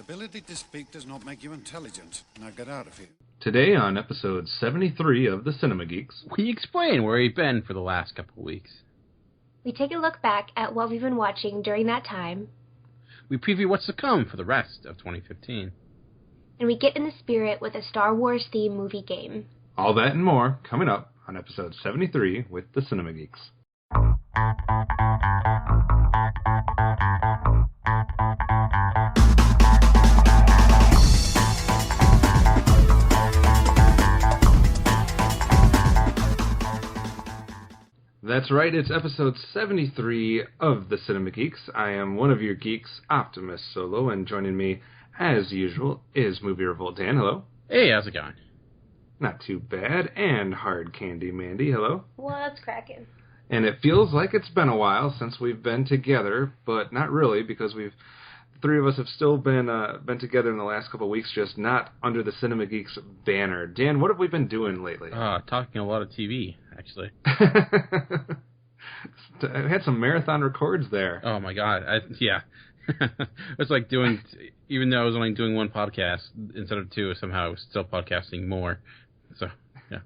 ability to speak does not make you intelligent. Now get out of here. Today on episode 73 of the Cinema Geeks, we explain where we've been for the last couple of weeks. We take a look back at what we've been watching during that time. We preview what's to come for the rest of 2015. And we get in the spirit with a Star Wars-themed movie game. All that and more coming up on episode 73 with the Cinema Geeks. That's right, it's episode 73 of the Cinema Geeks. I am one of your geeks, Optimus Solo, and joining me, as usual, is Movie Revolt Dan. Hello. Hey, how's it going? Not too bad. And Hard Candy Mandy. Hello. What's cracking? And it feels like it's been a while since we've been together, but not really, because the three of us have still been together in the last couple of weeks, just not under the Cinema Geeks banner. Dan, what have we been doing lately? Talking a lot of TV, actually. I had some marathon records there. Oh my god, yeah. It's like doing, even though I was only doing one podcast instead of two, somehow I was still podcasting more. So, yeah.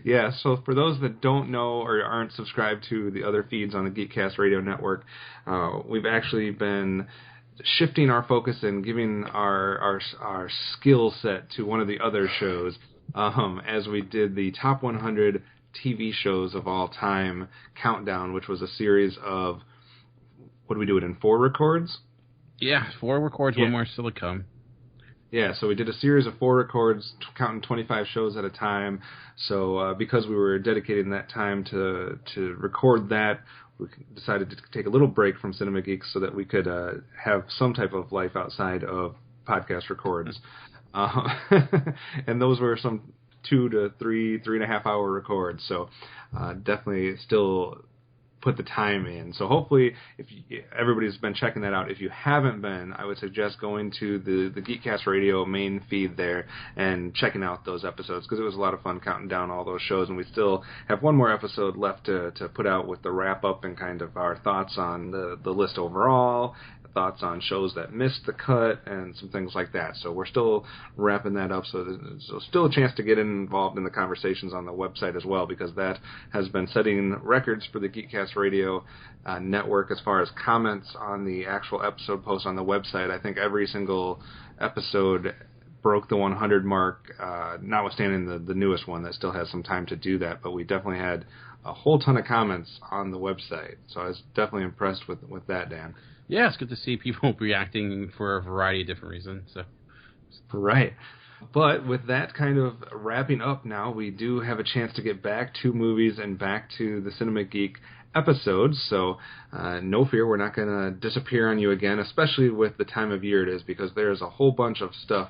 Yeah, so for those that don't know or aren't subscribed to the other feeds on the GeekCast Radio Network, we've actually been shifting our focus and giving our skill set to one of the other shows, as we did the top 100 TV shows of all time countdown, which was a series of, what do we do it in, 4 records? Yeah, 4 records, yeah. One more still to come. Yeah, so we did a series of 4 records, counting 25 shows at a time. So because we were dedicating that time to record that, we decided to take a little break from Cinema Geeks so that we could have some type of life outside of podcast records. And those were some 2 to 3.5 hour records. So definitely still put the time in. So hopefully, if everybody's been checking that out. If you haven't been, I would suggest going to the GeekCast Radio main feed there and checking out those episodes, because it was a lot of fun counting down all those shows, and we still have one more episode left to put out with the wrap-up and kind of our thoughts on the list overall, thoughts on shows that missed the cut, and some things like that. So we're still wrapping that up, so there's still a chance to get involved in the conversations on the website as well, because that has been setting records for the GeekCast Radio Network as far as comments on the actual episode posts on the website. I think every single episode broke the 100 mark, notwithstanding the newest one that still has some time to do that, but we definitely had a whole ton of comments on the website. So I was definitely impressed with that, Dan. Yeah, it's good to see people reacting for a variety of different reasons. So, right. But with that kind of wrapping up now, we do have a chance to get back to movies and back to the Cinema Geek episodes. So no fear, we're not going to disappear on you again, especially with the time of year it is, because there's a whole bunch of stuff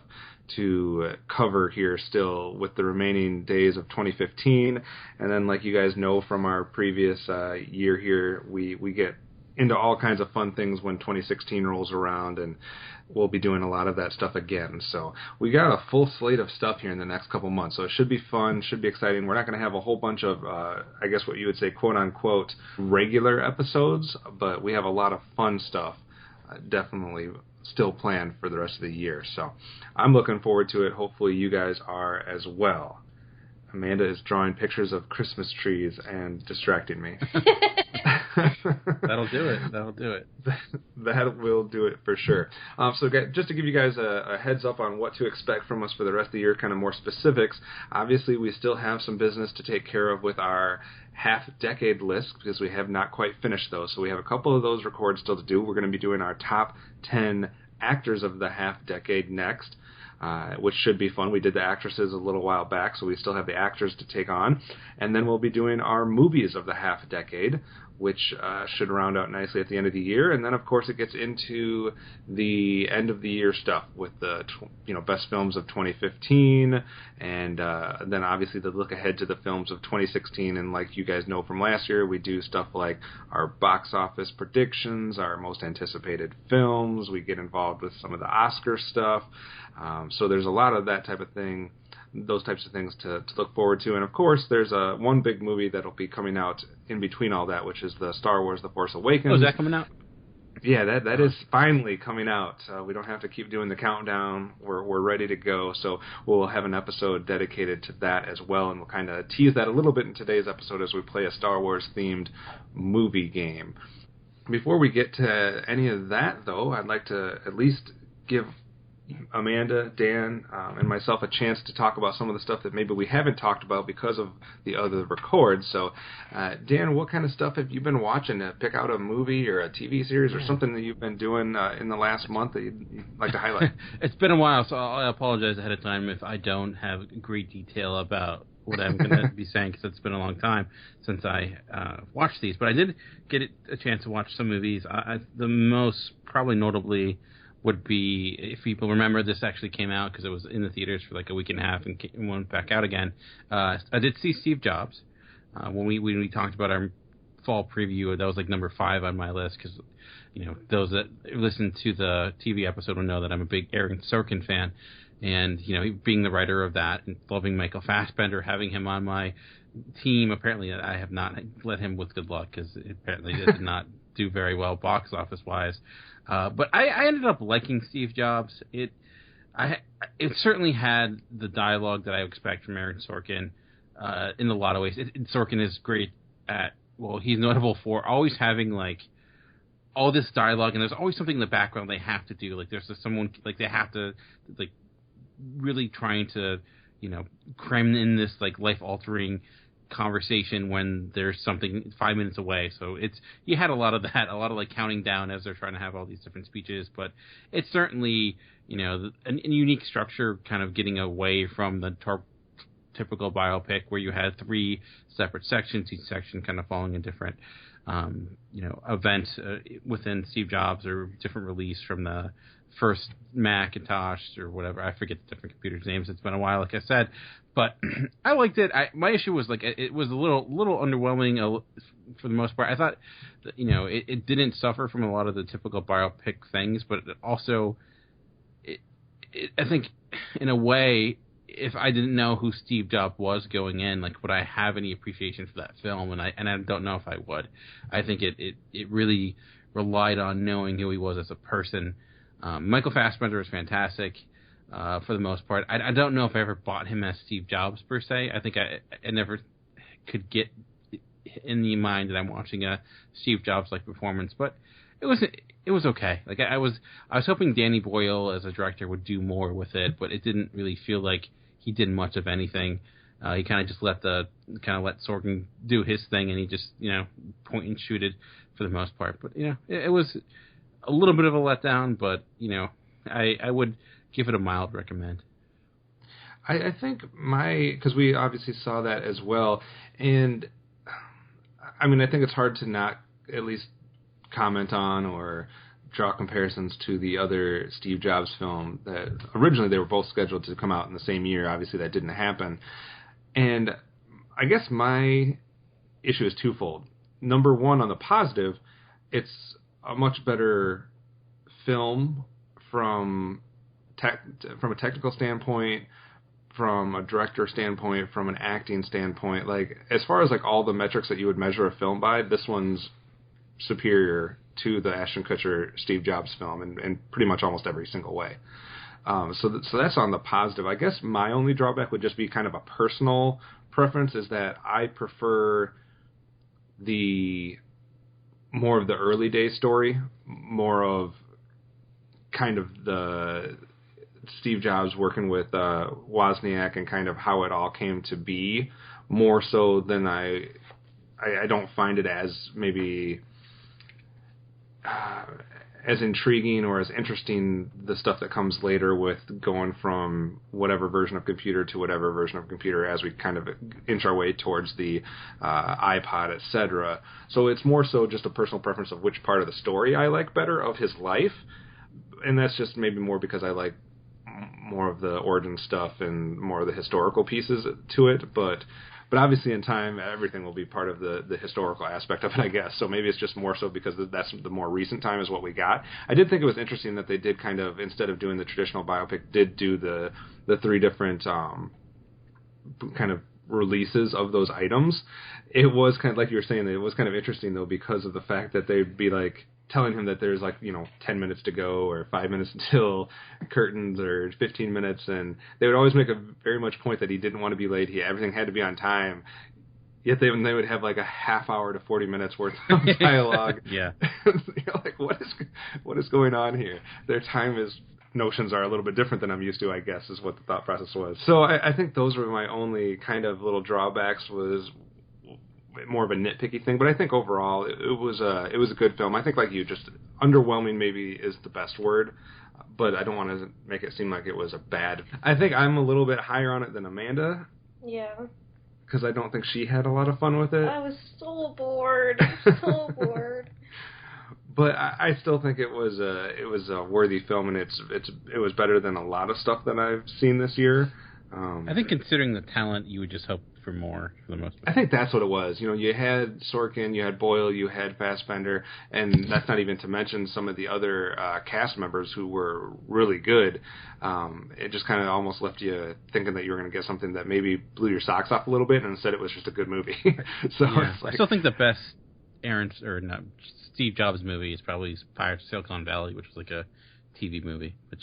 to cover here still with the remaining days of 2015. And then, like you guys know from our previous year here, we get into all kinds of fun things when 2016 rolls around, and we'll be doing a lot of that stuff again. So we got a full slate of stuff here in the next couple months, so it should be fun, should be exciting. We're not going to have a whole bunch of, I guess what you would say, quote-unquote, regular episodes, but we have a lot of fun stuff definitely still planned for the rest of the year. So I'm looking forward to it. Hopefully you guys are as well. Amanda is drawing pictures of Christmas trees and distracting me. That'll do it. That will do it for sure. So just to give you guys a heads up on what to expect from us for the rest of the year, kind of more specifics, obviously we still have some business to take care of with our half-decade list, because we have not quite finished those. So we have a couple of those records still to do. We're going to be doing our top 10 actors of the half-decade next. Which should be fun. We did the actresses a little while back, so we still have the actors to take on. And then we'll be doing our movies of the half decade, which should round out nicely at the end of the year. And then, of course, it gets into the end of the year stuff with the best films of 2015, and then obviously the look ahead to the films of 2016. And like you guys know from last year, we do stuff like our box office predictions, our most anticipated films. We get involved with some of the Oscar stuff. So there's a lot of that type of thing, those types of things to look forward to. And, of course, there's one big movie that'll be coming out in between all that, which is the Star Wars The Force Awakens. Oh, is that coming out? Yeah, that is finally coming out. We don't have to keep doing the countdown. We're ready to go. So we'll have an episode dedicated to that as well, and we'll kind of tease that a little bit in today's episode as we play a Star Wars-themed movie game. Before we get to any of that, though, I'd like to at least give Amanda, Dan, and myself a chance to talk about some of the stuff that maybe we haven't talked about because of the other records. So, Dan, what kind of stuff have you been watching? Pick out a movie or a TV series or something that you've been doing in the last month that you'd like to highlight? It's been a while, so I apologize ahead of time if I don't have great detail about what I'm going to be saying, because it's been a long time since I watched these. But I did get a chance to watch some movies. The most probably notably would be, if people remember, this actually came out because it was in the theaters for like a week and a half and went back out again. I did see Steve Jobs. When we talked about our fall preview, that was like number 5 on my list, because those that listen to the TV episode will know that I'm a big Aaron Sorkin fan, and being the writer of that and loving Michael Fassbender, having him on my team, apparently I have not let him with good luck, because apparently it did not do very well box office wise. But I ended up liking Steve Jobs. It certainly had the dialogue that I expect from Aaron Sorkin in a lot of ways. Sorkin is great at, he's notable for always having like all this dialogue, and there's always something in the background they have to do. Like there's someone, like they have to like really trying to cram in this like life altering conversation when there's something 5 minutes away. So you had a lot of that, a lot of like counting down as they're trying to have all these different speeches. But it's certainly a unique structure, kind of getting away from the typical biopic where you had 3 separate sections, each section kind of following a different event within Steve Jobs, or different release from the first Macintosh or whatever. I forget the different computers' names. It's been a while, like I said, but I liked it. My issue was like it was a little underwhelming for the most part. I thought that, it didn't suffer from a lot of the typical biopic things, but it also, I think in a way, if I didn't know who Steve Jobs was going in, like, would I have any appreciation for that film? And I don't know if I would. I think it really relied on knowing who he was as a person. Michael Fassbender is fantastic for the most part. I don't know if I ever bought him as Steve Jobs per se. I think I never could get in the mind that I'm watching a Steve Jobs like performance, but it was okay. Like I was hoping Danny Boyle as a director would do more with it, but it didn't really feel like he did much of anything. He kind of just let Sorkin do his thing, and he just point and shoot it for the most part. But it was a little bit of a letdown, but I would give it a mild recommend. I think because we obviously saw that as well, and I mean I think it's hard to not at least comment on or draw comparisons to the other Steve Jobs film that originally they were both scheduled to come out in the same year. Obviously that didn't happen, and I guess my issue is twofold. Number one, on the positive, it's a much better film from a technical standpoint, from a director standpoint, from an acting standpoint. Like, as far as like all the metrics that you would measure a film by, this one's superior to the Ashton Kutcher Steve Jobs film in pretty much almost every single way. So that's on the positive. I guess my only drawback would just be kind of a personal preference, is that I prefer the more of the early day story, more of kind of the Steve Jobs working with Wozniak and kind of how it all came to be, more so than I don't find it as maybe as intriguing or as interesting, the stuff that comes later with going from whatever version of computer to whatever version of computer as we kind of inch our way towards the iPod, etc. So it's more so just a personal preference of which part of the story I like better of his life, and that's just maybe more because I like more of the origin stuff and more of the historical pieces to it, but obviously in time everything will be part of the historical aspect of it, I guess. So maybe it's just more so because that's the more recent time is what we got. I did think it was interesting that they did kind of, instead of doing the traditional biopic, did do the 3 different kind of releases of those items. It was kind of like you were saying, it was kind of interesting though, because of the fact that they'd be like, telling him that there's 10 minutes to go or 5 minutes until curtains or 15 minutes, and they would always make a very much point that he didn't want to be late. Everything had to be on time. Yet they would have a half hour to 40 minutes worth of dialogue. Yeah. What is going on here? Their notions are a little bit different than I'm used to, I guess, is what the thought process was. So I think those were my only kind of little drawbacks, was more of a nitpicky thing. But I think overall it was a good film. I think, like you, just underwhelming maybe is the best word, but I don't want to make it seem like it was a bad. I think I'm a little bit higher on it than Amanda. Yeah. Because I don't think she had a lot of fun with it. I was so bored. But I still think it was a worthy film, and it was better than a lot of stuff that I've seen this year. I think considering the talent, you would just hope for more for the most part. I think that's what it was. You had Sorkin, you had Boyle, you had Fassbender, and that's not even to mention some of the other cast members who were really good. It just kind of almost left you thinking that you were going to get something that maybe blew your socks off a little bit, and instead it was just a good movie. So yeah. I still think the best Steve Jobs movie is probably Pirates of Silicon Valley, which was like a TV movie. Which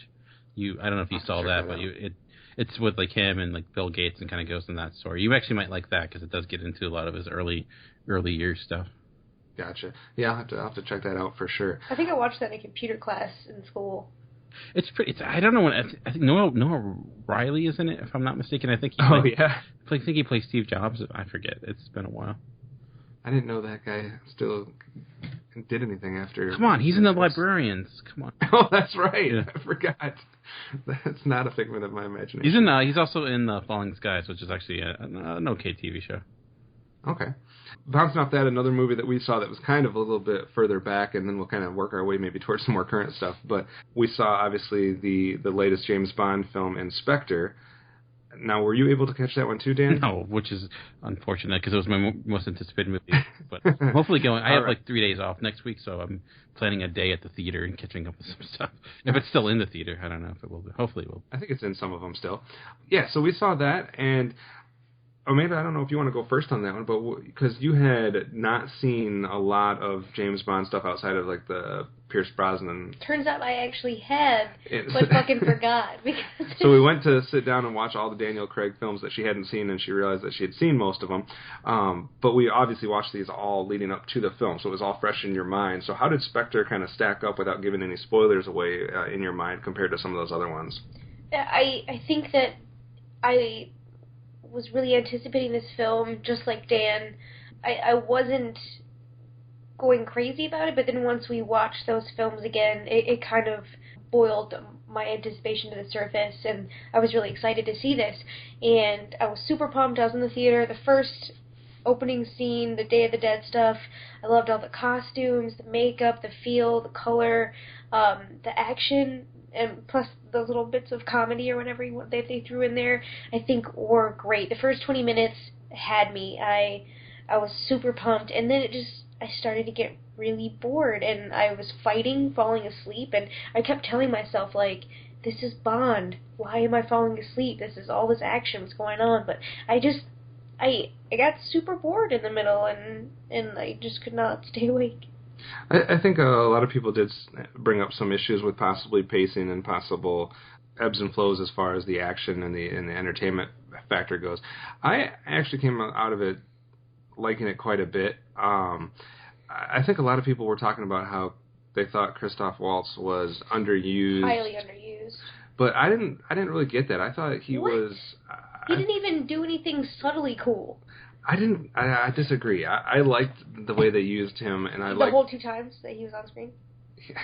I don't know if you saw that, but it's with him and Bill Gates and kind of goes in that story. You actually might like that because it does get into a lot of his early years stuff. Gotcha. Yeah, I'll have to check that out for sure. I think I watched that in a computer class in school. It's pretty. I don't know I think Noah Riley is in it, if I'm not mistaken. I think he plays Steve Jobs. I forget. It's been a while. I didn't know that guy still did anything after. Come on, he's in The Librarians. Come on. Oh, that's right. Yeah. I forgot. That's not a figment of my imagination. He's also in Falling Skies, which is actually an okay TV show. Okay. Bouncing off that, another movie that we saw that was kind of a little bit further back, and then we'll kind of work our way maybe towards some more current stuff. But we saw, obviously, the latest James Bond film, Inspector. Now, were you able to catch that one too, Dan? No, which is unfortunate because it was my most anticipated movie. But hopefully I have 3 days off next week, so I'm planning a day at the theater and catching up with some stuff. If it's still in the theater, I don't know if it will be. Hopefully it will. I think it's in some of them still. Yeah, so we saw that, and Amanda, I don't know if you want to go first on that one, but because you had not seen a lot of James Bond stuff outside of the Pierce Brosnan. Turns out I actually had, but fucking forgot. So we went to sit down and watch all the Daniel Craig films that she hadn't seen, and she realized that she had seen most of them. But we obviously watched these all leading up to the film, so it was all fresh in your mind. So how did Spectre kind of stack up without giving any spoilers away in your mind compared to some of those other ones? I think that I was really anticipating this film, just like Dan. I wasn't going crazy about it, but then once we watched those films again, it kind of boiled my anticipation to the surface, and I was really excited to see this. And I was super pumped. I was in the theater. The first opening scene, the Day of the Dead stuff, I loved all the costumes, the makeup, the feel, the color, the action, and plus the little bits of comedy or whatever they threw in there, I think were great. The first 20 minutes had me. I was super pumped, and then I started to get really bored, and I was falling asleep, and I kept telling myself, this is Bond. Why am I falling asleep? This is all this action. What's going on? But I got super bored in the middle, and I just could not stay awake. I think a lot of people did bring up some issues with possibly pacing and possible ebbs and flows as far as the action and the entertainment factor goes. I actually came out of it liking it quite a bit. I think a lot of people were talking about how they thought Christoph Waltz was underused. Highly underused. But I didn't really get that. I thought he was... He didn't even do anything subtly cool. I disagree. I liked the way they used him, and the whole 2 times that he was on screen. Yeah.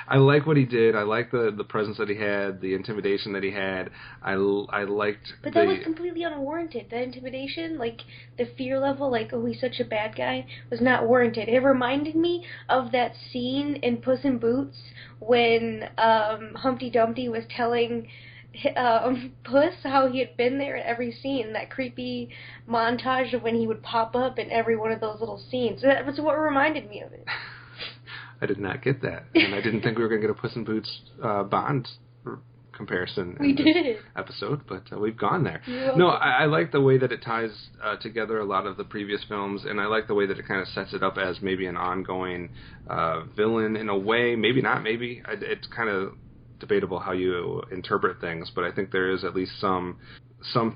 I like what he did. I like the presence that he had, the intimidation that he had. I liked. But that was completely unwarranted. That intimidation, the fear level, oh, he's such a bad guy, was not warranted. It reminded me of that scene in Puss in Boots when Humpty Dumpty was telling Puss how he had been there in every scene, that creepy montage of when he would pop up in every one of those little scenes. That was what reminded me of it. I did not get that, and I didn't think we were going to get a Puss in Boots Bond comparison we did. episode, but we've gone there. No, I like the way that it ties together a lot of the previous films, and I like the way that it kind of sets it up as maybe an ongoing villain in a way. Maybe not, maybe. It's kind of debatable how you interpret things, but I think there is at least some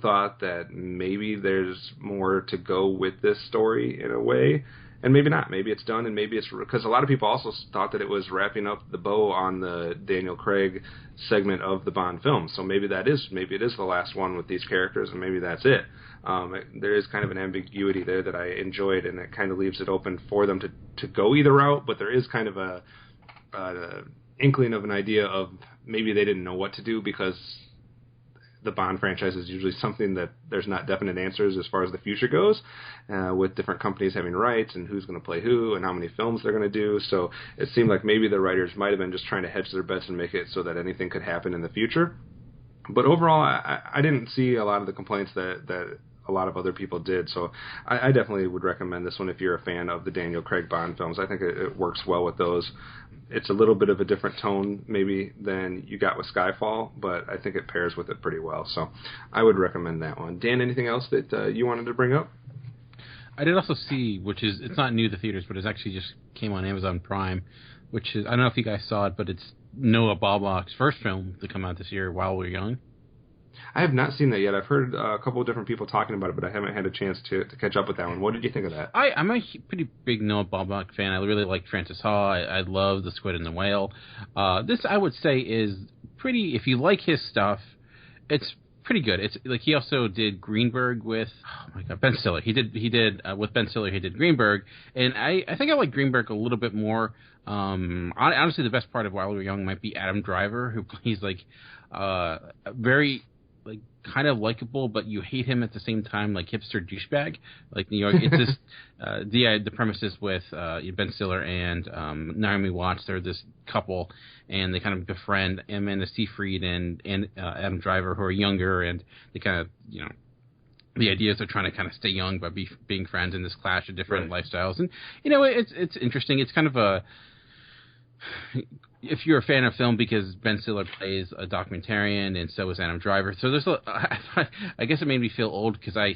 thought that maybe there's more to go with this story in a way. And maybe not. Maybe it's done, and maybe it's... Because a lot of people also thought that it was wrapping up the bow on the Daniel Craig segment of the Bond film. So maybe it is the last one with these characters, and maybe that's it. There is kind of an ambiguity there that I enjoyed, and it kind of leaves it open for them to go either route, but there is kind of a inkling of an idea of maybe they didn't know what to do, because the Bond franchise is usually something that there's not definite answers as far as the future goes, with different companies having rights and who's going to play who and how many films they're going to do. So it seemed like maybe the writers might have been just trying to hedge their bets and make it so that anything could happen in the future. But overall, I didn't see a lot of the complaints that a lot of other people did. So I definitely would recommend this one if you're a fan of the Daniel Craig Bond films. I think it works well with those. It's a little bit of a different tone maybe than you got with Skyfall, but I think it pairs with it pretty well. So I would recommend that one. Dan, anything else that you wanted to bring up? I did also see, which is, it's not new to theaters, but it actually just came on Amazon Prime, which is, I don't know if you guys saw it, but it's Noah Baumbach's first film to come out this year, While We're Young. I have not seen that yet. I've heard a couple of different people talking about it, but I haven't had a chance to catch up with that one. What did you think of that? I'm a pretty big Noah Baumbach fan. I really like Francis Ha. I love The Squid and the Whale. This, I would say, is pretty, if you like his stuff, it's pretty good. It's like, he also did Greenberg with, oh my God, Ben Stiller. He did with Ben Stiller, he did Greenberg, and I think I like Greenberg a little bit more. Honestly, the best part of While We're Young might be Adam Driver, who plays like very, like, kind of likable, but you hate him at the same time, like hipster douchebag, like New York. It's just the premise is with Ben Stiller and Naomi Watts. They're this couple, and they kind of befriend Amanda Seyfried and Adam Driver, who are younger, and they kind of, the idea is they're trying to kind of stay young by being friends in this clash of different lifestyles, and it's interesting. It's kind of a, if you're a fan of film, because Ben Stiller plays a documentarian and so is Adam Driver. So there's I guess it made me feel old, because I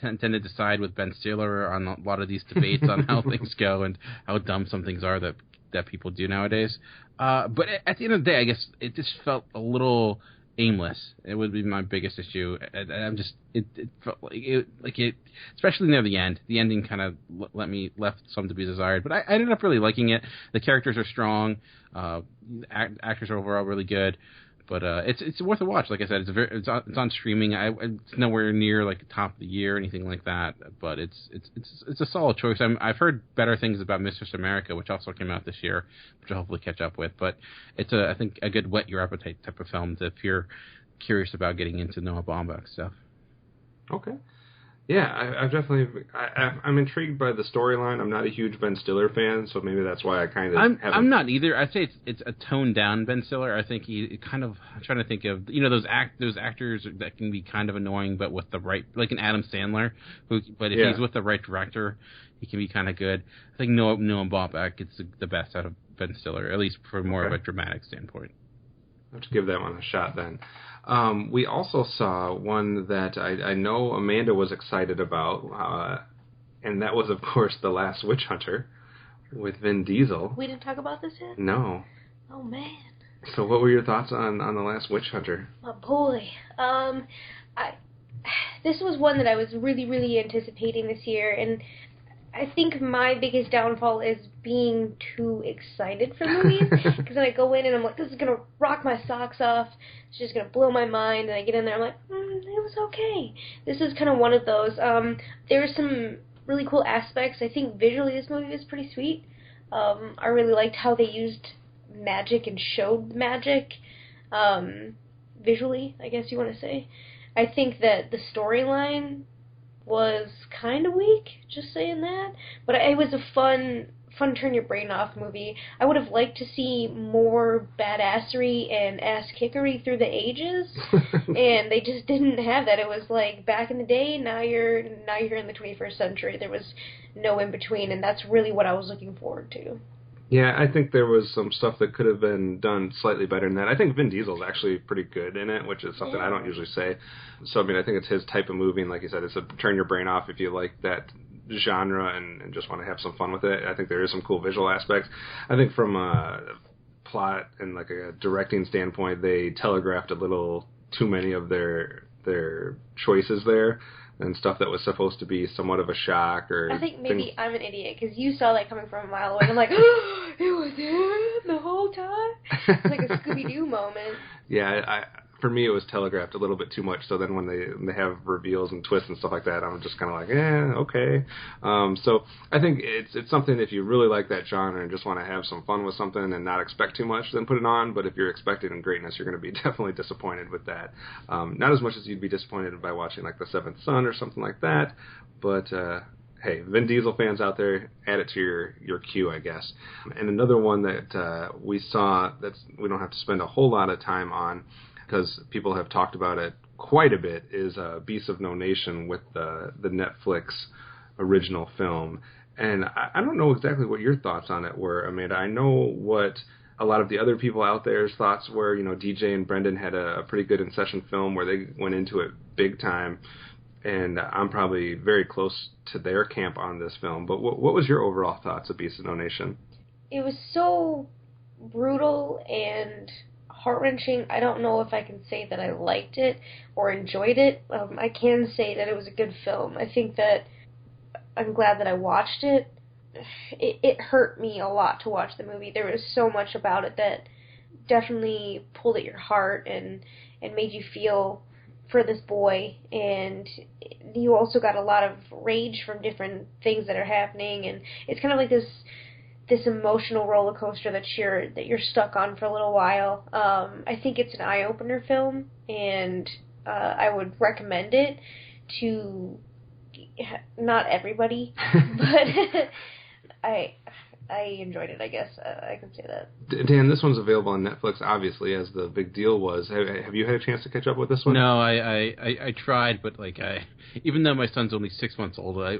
tend to decide with Ben Stiller on a lot of these debates on how things go and how dumb some things are that people do nowadays. But at the end of the day, I guess it just felt a little aimless. It would be my biggest issue. I'm just, it felt like it, especially near the end. The ending kind of left some to be desired, but I ended up really liking it. The characters are strong. Actors are overall really good, but it's worth a watch. Like I said, it's on streaming. It's nowhere near like the top of the year or anything like that, but it's a solid choice. I've heard better things about Mistress America, which also came out this year, which I'll hopefully catch up with. But it's I think a good whet your appetite type of film if you're curious about getting into Noah Baumbach stuff. Okay. Yeah, I've definitely. I'm intrigued by the storyline. I'm not a huge Ben Stiller fan, so maybe that's why I kind of. I'm not either. I'd say it's a toned down Ben Stiller. I think he kind of. I'm trying to think of those actors that can be kind of annoying, but with the right, like an Adam Sandler, but if he's with the right director, he can be kind of good. I think Noah Baumbach gets the best out of Ben Stiller, at least for more of a dramatic standpoint. I'll have to give that one a shot then. We also saw one that I know Amanda was excited about, and that was, of course, The Last Witch Hunter with Vin Diesel. We didn't talk about this yet? No. Oh, man. So what were your thoughts on The Last Witch Hunter? Oh, boy. This was one that I was really, really anticipating this year, and I think my biggest downfall is being too excited for movies, because then I go in and I'm like, this is going to rock my socks off, it's just going to blow my mind, and I get in there, I'm like, it was okay. This is kind of one of those. There were some really cool aspects. I think visually this movie was pretty sweet. I really liked how they used magic and showed magic, visually, I guess you want to say. I think that the storyline was kind of weak, just saying that, but it was a fun turn your brain off movie. I would have liked to see more badassery and ass kickery through the ages, and they just didn't have that. It was like back in the day, now you're in the 21st century. There was no in between, and that's really what I was looking forward to. Yeah, I think there was some stuff that could have been done slightly better than that. I think Vin Diesel's actually pretty good in it, which is something I don't usually say. So, I mean, I think it's his type of movie, and like you said, it's a turn your brain off if you like that genre and just want to have some fun with it. I think there is some cool visual aspects. I think from a plot and like a directing standpoint, they telegraphed a little too many of their choices there, and stuff that was supposed to be somewhat of a shock. Or I think maybe I'm an idiot, because you saw that coming from a mile away, and I'm like, oh, it was him the whole time? It's like a Scooby-Doo moment. Yeah, for me, it was telegraphed a little bit too much, so then when they have reveals and twists and stuff like that, I'm just kind of like, okay. So I think it's something, if you really like that genre and just want to have some fun with something and not expect too much, then put it on. But if you're expecting greatness, you're going to be definitely disappointed with that. Not as much as you'd be disappointed by watching like The Seventh Son or something like that, but hey, Vin Diesel fans out there, add it to your queue, I guess. And another one that we saw that we don't have to spend a whole lot of time on, because people have talked about it quite a bit, is Beasts of No Nation with the Netflix original film. And I don't know exactly what your thoughts on it were, Amanda. I know what a lot of the other people out there's thoughts were. You know, DJ and Brendan had a pretty good in-session film where they went into it big time, and I'm probably very close to their camp on this film. But what was your overall thoughts of Beasts of No Nation? It was so brutal and heart-wrenching. I don't know if I can say that I liked it or enjoyed it. I can say that it was a good film. I think that I'm glad that I watched it. It hurt me a lot to watch the movie. There was so much about it that definitely pulled at your heart and made you feel for this boy. And you also got a lot of rage from different things that are happening, and it's kind of like this emotional roller coaster that you're stuck on for a little while. I think it's an eye-opener film, and I would recommend it to not everybody, but I enjoyed it, I guess. I can say that. Dan, this one's available on Netflix, obviously, as the big deal was. Have you had a chance to catch up with this one? No, I tried, but even though my son's only 6 months old, I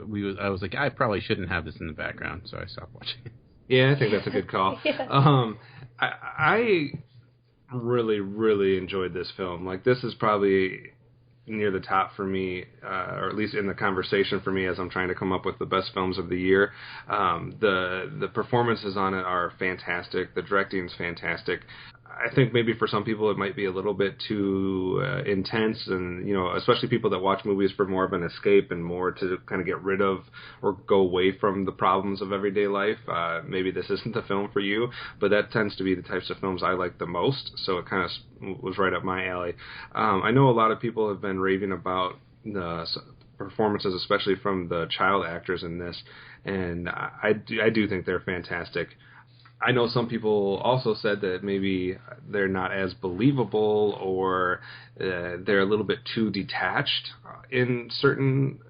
was like, I probably shouldn't have this in the background, so I stopped watching it. Yeah, I think that's a good call. Yeah. I really, really enjoyed this film. Like, this is probably near the top for me, or at least in the conversation for me as I'm trying to come up with the best films of the year. The performances on it are fantastic. The directing's fantastic. I think maybe for some people it might be a little bit too intense, and especially people that watch movies for more of an escape and more to kind of get rid of or go away from the problems of everyday life. Maybe this isn't the film for you, but that tends to be the types of films I like the most, so it kind of was right up my alley. I know a lot of people have been raving about the performances, especially from the child actors in this, and I do think they're fantastic. I know some people also said that maybe they're not as believable, or they're a little bit too detached in certain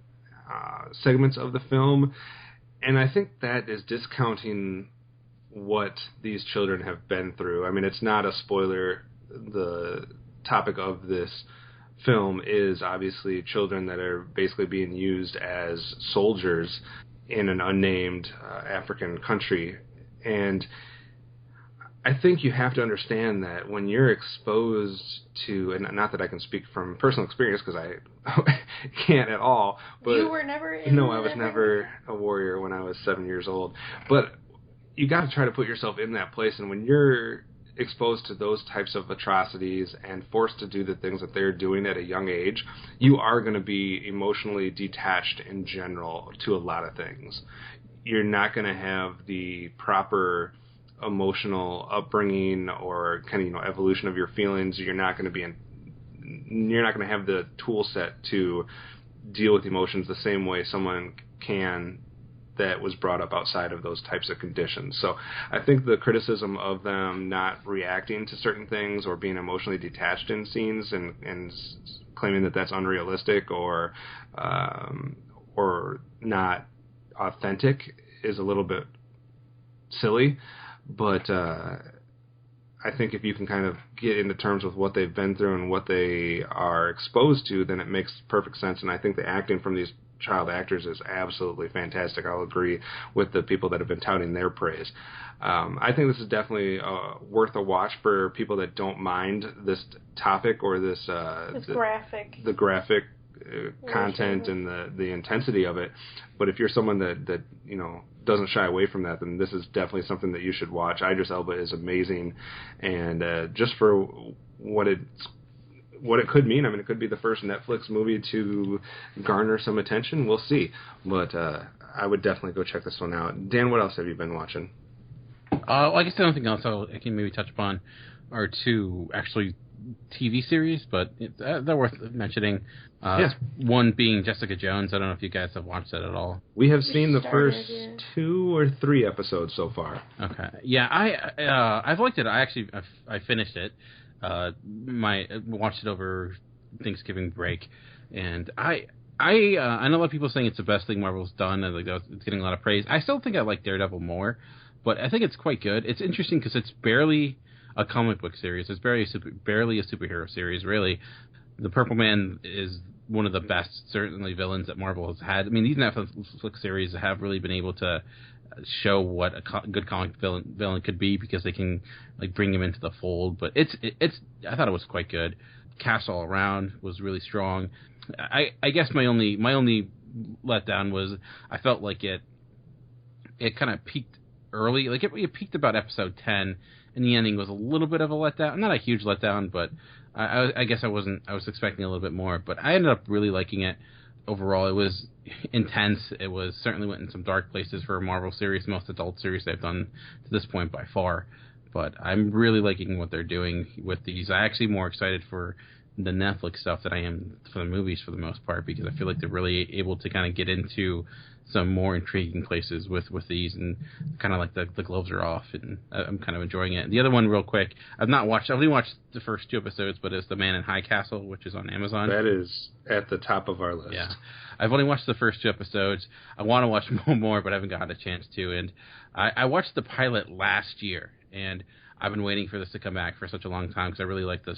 segments of the film. And I think that is discounting what these children have been through. I mean, it's not a spoiler. The topic of this film is obviously children that are basically being used as soldiers in an unnamed African country. And I think you have to understand that when you're exposed to, and not that I can speak from personal experience because I can't at all. But you were never No, I was never a warrior when I was 7 years old. But you got to try to put yourself in that place, and when you're exposed to those types of atrocities and forced to do the things that they're doing at a young age, you are going to be emotionally detached in general to a lot of things. You're not going to have the proper emotional upbringing or kind of evolution of your feelings. You're not going to have the tool set to deal with emotions the same way someone can that was brought up outside of those types of conditions. So I think the criticism of them not reacting to certain things or being emotionally detached in scenes and claiming that that's unrealistic or not authentic is a little bit silly. But I think if you can kind of get into terms with what they've been through and what they are exposed to, then it makes perfect sense. And I think the acting from these child actors is absolutely fantastic. I'll agree with the people that have been touting their praise. I think this is definitely worth a watch for people that don't mind this topic or this graphic. The graphic content and the intensity of it. But if you're someone that doesn't shy away from that, then this is definitely something that you should watch. Idris Elba is amazing, and just for what it could mean, I mean, it could be the first Netflix movie to garner some attention. We'll see. But I would definitely go check this one out. Dan, what else have you been watching? I guess the only thing else I can maybe touch upon are two actually TV series, but they're worth mentioning. One being Jessica Jones. I don't know if you guys have watched that at all. We have seen the first 2 or 3 episodes so far. Okay. Yeah, I've liked it. I finished it. Watched it over Thanksgiving break, and I know a lot of people saying it's the best thing Marvel's done, and it's getting a lot of praise. I still think I like Daredevil more, but I think it's quite good. It's interesting because it's barely a comic book series. It's barely a superhero series, really. The Purple Man is one of the best, certainly, villains that Marvel has had. I mean, these Netflix series have really been able to show what a good comic villain could be because they can bring him into the fold. But it's I thought it was quite good. Cast all around was really strong. I guess my only letdown was I felt like it kind of peaked early. It peaked about episode 10, and the ending was a little bit of a letdown. Not a huge letdown, but I guess I was expecting a little bit more. But I ended up really liking it. Overall, it was intense. It was certainly went in some dark places for a Marvel series, most adult series they've done to this point by far. But I'm really liking what they're doing with these. I'm actually more excited for the Netflix stuff than I am for the movies for the most part, because I feel like they're really able to kind of get into some more intriguing places with these, and kind of like the gloves are off, and I'm kind of enjoying it. The other one, real quick, I've only watched the first 2 episodes, but it's The Man in High Castle, which is on Amazon. That is at the top of our list. Yeah. I've only watched the first 2 episodes. I want to watch more, but I haven't gotten a chance to. And I watched the pilot last year, and I've been waiting for this to come back for such a long time because I really like the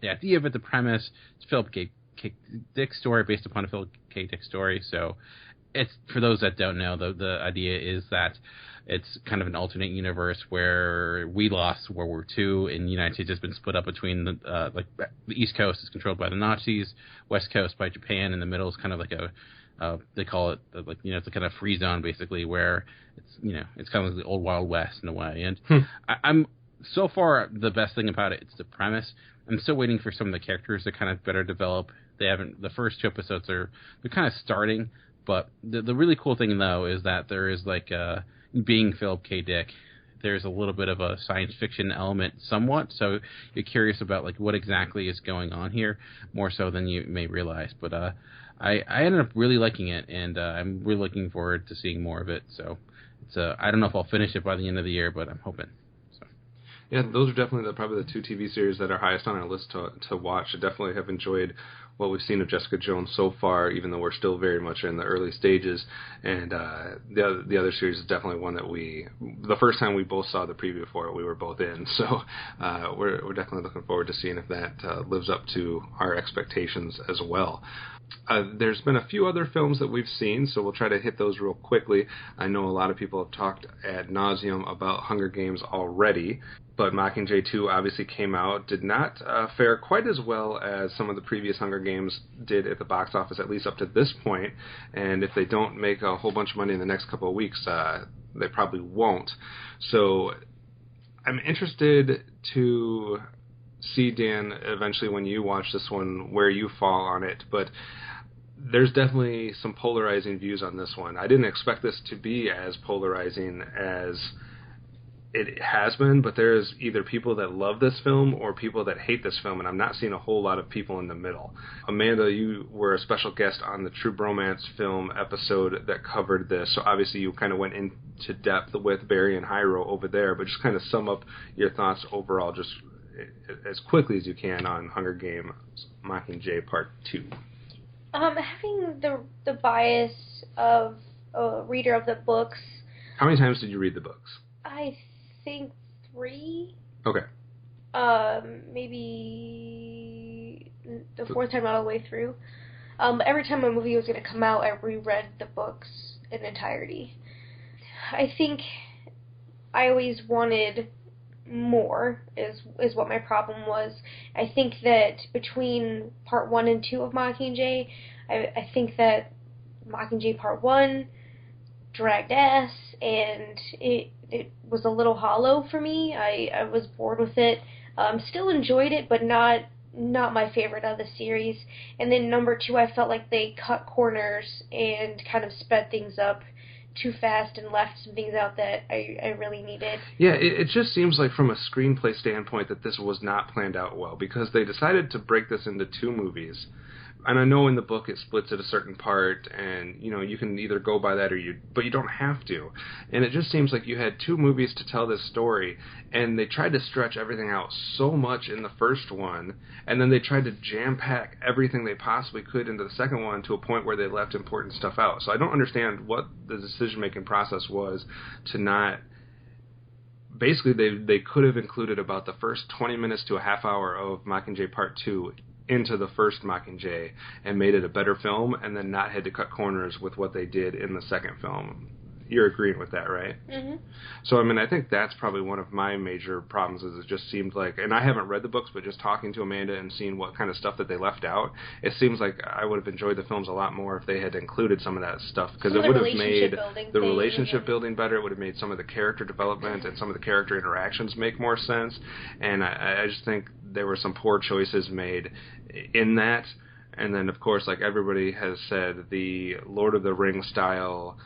idea of it, the premise. It's Philip K. Dick's story based upon a Philip K. Dick story, so it's, for those that don't know, the idea is that it's kind of an alternate universe where we lost World War II, and the United States has been split up between the East Coast is controlled by the Nazis, West Coast by Japan, and the middle is kind of like they call it it's a kind of free zone basically, where it's kind of like the old Wild West in a way. And I'm so far the best thing about it's the premise. I'm still waiting for some of the characters to kind of better develop. The first 2 episodes they're kind of starting. But the really cool thing, though, is that there is, being Philip K. Dick, there's a little bit of a science fiction element somewhat. So you're curious about, what exactly is going on here, more so than you may realize. But I ended up really liking it, and I'm really looking forward to seeing more of it. So I don't know if I'll finish it by the end of the year, but I'm hoping. So. Yeah, those are definitely probably the 2 TV series that are highest on our list to watch. I definitely have enjoyed what we've seen of Jessica Jones so far, even though we're still very much in the early stages. And the other series is definitely one that the first time we both saw the preview for it, we were both in. So we're definitely looking forward to seeing if that lives up to our expectations as well. There's been a few other films that we've seen, so we'll try to hit those real quickly. I know a lot of people have talked ad nauseum about Hunger Games already, but Mockingjay 2 obviously came out, did not fare quite as well as some of the previous Hunger Games did at the box office, at least up to this point. And if they don't make a whole bunch of money in the next couple of weeks, they probably won't. So I'm interested to see, Dan, eventually when you watch this one, where you fall on it. But there's definitely some polarizing views on this one. I didn't expect this to be as polarizing as it has been, but there's either people that love this film or people that hate this film, and I'm not seeing a whole lot of people in the middle. Amanda, you were a special guest on the True Bromance film episode that covered this, so obviously you kind of went into depth with Barry and Hyro over there, but just kind of sum up your thoughts overall just as quickly as you can on Hunger Games Mockingjay Part 2. Having the bias of a reader of the books. How many times did you read the books? I think 3. Okay. Maybe the 4th time all the way through. Every time a movie was going to come out, I reread the books in entirety. I think I always wanted more, is what my problem was. I think that between Part 1 and 2 of Mockingjay, I think that Mockingjay Part 1 dragged ass, and it was a little hollow for me. I was bored with it. Still enjoyed it, but not my favorite of the series. And then number 2, I felt like they cut corners and kind of sped things up too fast and left some things out that I really needed. Yeah, it just seems like from a screenplay standpoint that this was not planned out well, because they decided to break this into 2 movies. And I know in the book it splits at a certain part, and you can either go by that but you don't have to. And it just seems like you had 2 movies to tell this story, and they tried to stretch everything out so much in the first one, and then they tried to jam-pack everything they possibly could into the second one to a point where they left important stuff out. So I don't understand what the decision-making process was to not... Basically, they could have included about the first 20 minutes to a half hour of Mockingjay Part 2 into the first Mockingjay and made it a better film, and then not had to cut corners with what they did in the second film. You're agreeing with that, right? Mm-hmm. So, I think that's probably one of my major problems, is it just seemed like, and I haven't read the books, but just talking to Amanda and seeing what kind of stuff that they left out, it seems like I would have enjoyed the films a lot more if they had included some of that stuff, because it would have made the relationship building better. It would have made some of the character development and some of the character interactions make more sense, and I just think there were some poor choices made in that. And then, of course, like everybody has said, the Lord of the Rings style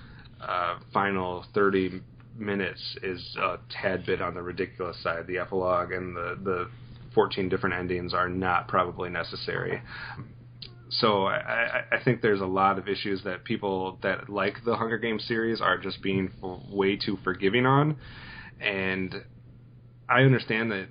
final 30 minutes is a tad bit on the ridiculous side. The epilogue and the 14 different endings are not probably necessary. So I think there's a lot of issues that people that like the Hunger Games series are just being way too forgiving on. And I understand that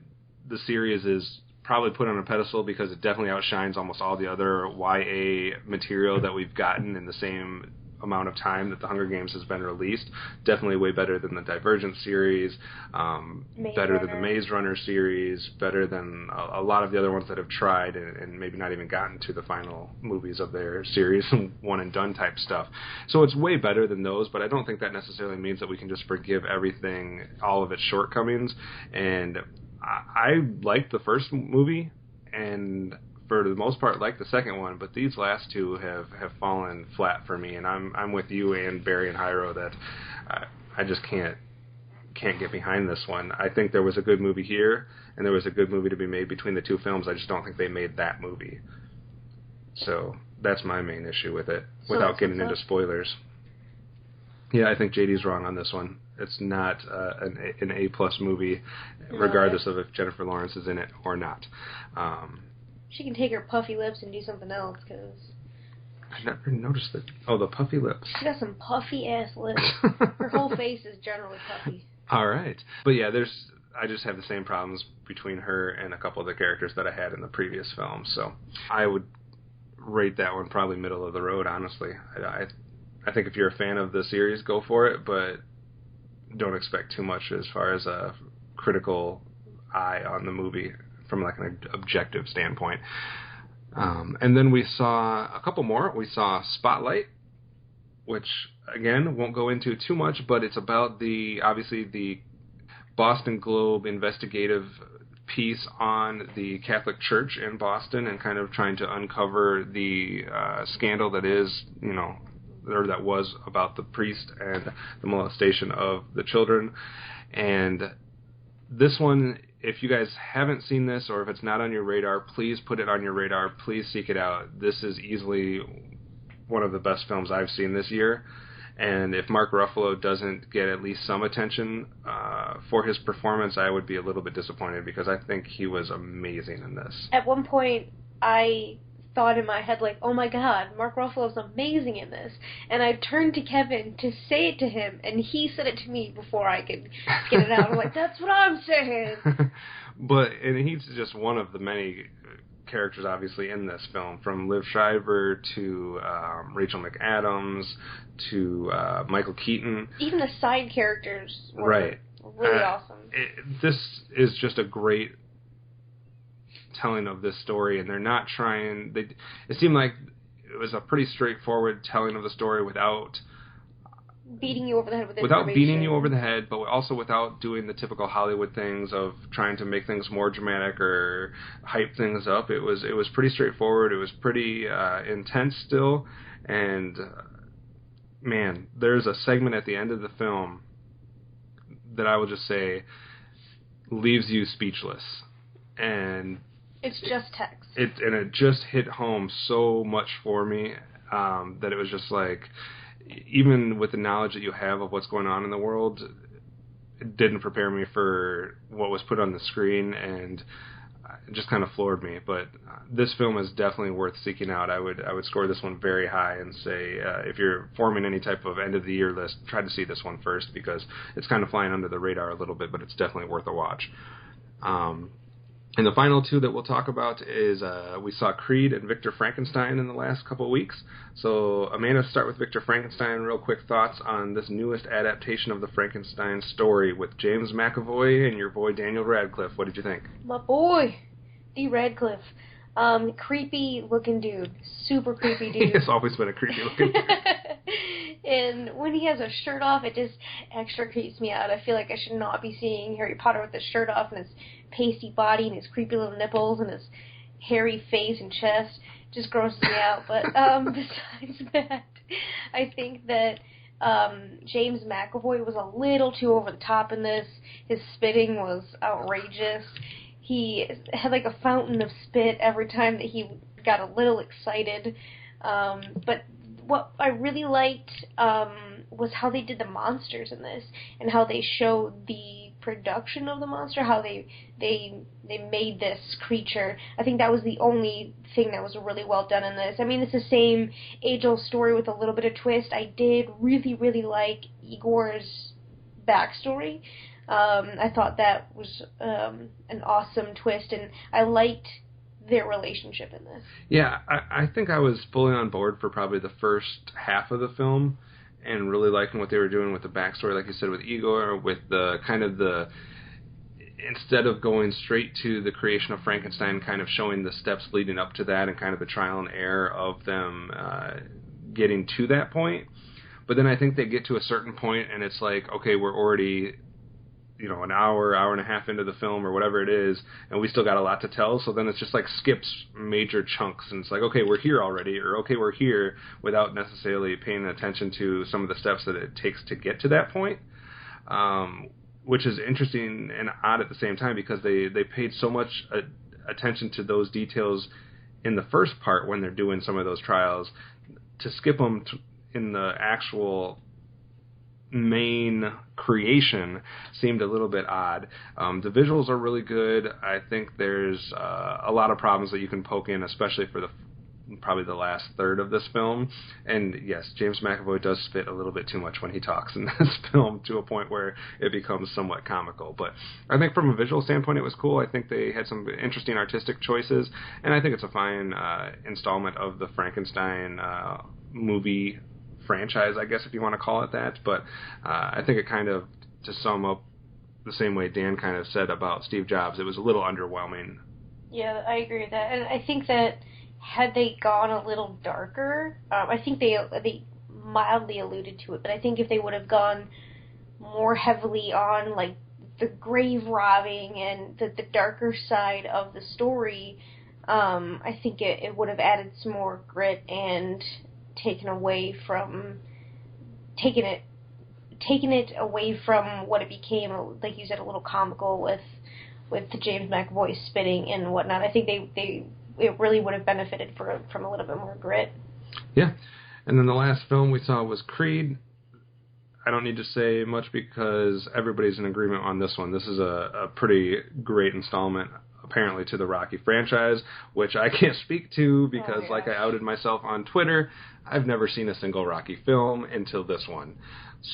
the series is probably put on a pedestal because it definitely outshines almost all the other YA material that we've gotten in the same amount of time that the Hunger Games has been released. Definitely way better than the Divergent series, better than the Maze Runner series, better than a lot of the other ones that have tried and maybe not even gotten to the final movies of their series, one and done type stuff. So it's way better than those, but I don't think that necessarily means that we can just forgive everything, all of its shortcomings. And I liked the first movie, and for the most part like the second one, but these last 2 have fallen flat for me, and I'm with you and Barry and Hyro that I just can't get behind this one. I think there was a good movie here, and there was a good movie to be made between the 2 films. I just don't think they made that movie. So that's my main issue with it, without getting into spoilers. Yeah, I think JD's wrong on this one. It's not an A-plus movie, regardless of if Jennifer Lawrence is in it or not. She can take her puffy lips and do something else, because... I never noticed that. Oh, the puffy lips. She got some puffy-ass lips. Her whole face is generally puffy. All right. But yeah, I just have the same problems between her and a couple of the characters that I had in the previous film. So I would rate that one probably middle of the road, honestly. I think if you're a fan of the series, go for it, but don't expect too much as far as a critical eye on the movie from like an objective standpoint. And then we saw a couple more. We saw Spotlight, which, again, won't go into too much, but it's about obviously the Boston Globe investigative piece on the Catholic Church in Boston and kind of trying to uncover the scandal that is, or that was about the priest and the molestation of the children. And this one, if you guys haven't seen this, or if it's not on your radar, please put it on your radar. Please seek it out. This is easily one of the best films I've seen this year. And if Mark Ruffalo doesn't get at least some attention for his performance, I would be a little bit disappointed, because I think he was amazing in this. At one point, I thought in my head, like, oh my god, Mark Ruffalo's amazing in this. And I turned to Kevin to say it to him, and he said it to me before I could get it out. I'm like, that's what I'm saying. And he's just one of the many characters, obviously, in this film, from Liv Schreiber to Rachel McAdams to Michael Keaton. Even the side characters were really awesome. This is just a great telling of this story, and they're not trying. It seemed like it was a pretty straightforward telling of the story without beating you over the head with without beating you over the head, but also without doing the typical Hollywood things of trying to make things more dramatic or hype things up. It was pretty straightforward. It was pretty intense still, and man, there's a segment at the end of the film that I will just say leaves you speechless, and it's just text. It just hit home so much for me that it was just like, even with the knowledge that you have of what's going on in the world, it didn't prepare me for what was put on the screen, and it just kind of floored me. But this film is definitely worth seeking out. I would score this one very high and say if you're forming any type of end of the year list, try to see this one first, because it's kind of flying under the radar a little bit, but it's definitely worth a watch. And the final two that we'll talk about is we saw Creed and Victor Frankenstein in the last couple of weeks. So, Amanda, start with Victor Frankenstein. Real quick thoughts on this newest adaptation of the Frankenstein story with James McAvoy and your boy Daniel Radcliffe. What did you think? My boy, D. Radcliffe. Creepy looking dude. Super creepy dude. He's always been a creepy looking dude. And when he has a shirt off, it just extra creeps me out. I feel like I should not be seeing Harry Potter with his shirt off and his pasty body and his creepy little nipples and his hairy face and chest. Just grosses me out. But besides that, I think that James McAvoy was a little too over the top in this. His spitting was outrageous. He had like a fountain of spit every time that he got a little excited. But what I really liked was how they did the monsters in this, and how they showed the production of the monster, how they made this creature. I think that was the only thing that was really well done in this. I mean, it's the same age-old story with a little bit of twist. I did really, really like Igor's backstory. I thought that was an awesome twist, and I liked their relationship in this. Yeah, I think I was fully on board for probably the first half of the film, and really liking what they were doing with the backstory, like you said, with Igor, with the kind of the, instead of going straight to the creation of Frankenstein, kind of showing the steps leading up to that and kind of the trial and error of them getting to that point. But then I think they get to a certain point and it's like, okay, we're already, an hour and a half into the film or whatever it is, and we still got a lot to tell. So then it's just like skips major chunks, and it's like, okay, we're here already, or okay, we're here, without necessarily paying attention to some of the steps that it takes to get to that point, which is interesting and odd at the same time, because they paid so much attention to those details in the first part when they're doing some of those trials, to skip them in the actual main creation seemed a little bit odd. The visuals are really good. I think there's a lot of problems that you can poke in, especially for probably the last third of this film. And yes, James McAvoy does spit a little bit too much when he talks in this film, to a point where it becomes somewhat comical. But I think from a visual standpoint, it was cool. I think they had some interesting artistic choices, and I think it's a fine installment of the Frankenstein movie franchise, I guess, if you want to call it that. But I think it kind of, to sum up the same way Dan kind of said about Steve Jobs, it was a little underwhelming. Yeah, I agree with that. And I think that had they gone a little darker, I think they mildly alluded to it, but I think if they would have gone more heavily on like the grave robbing and the darker side of the story, I think it would have added some more grit and taken it away from what it became, like you said, a little comical with the James McAvoy spitting and whatnot. I think it really would have benefited from a little bit more grit. Yeah. And then the last film we saw was Creed. I don't need to say much because everybody's in agreement on this one. This is a pretty great installment, apparently, to the Rocky franchise, which I can't speak to because, like I outed myself on Twitter, I've never seen a single Rocky film until this one.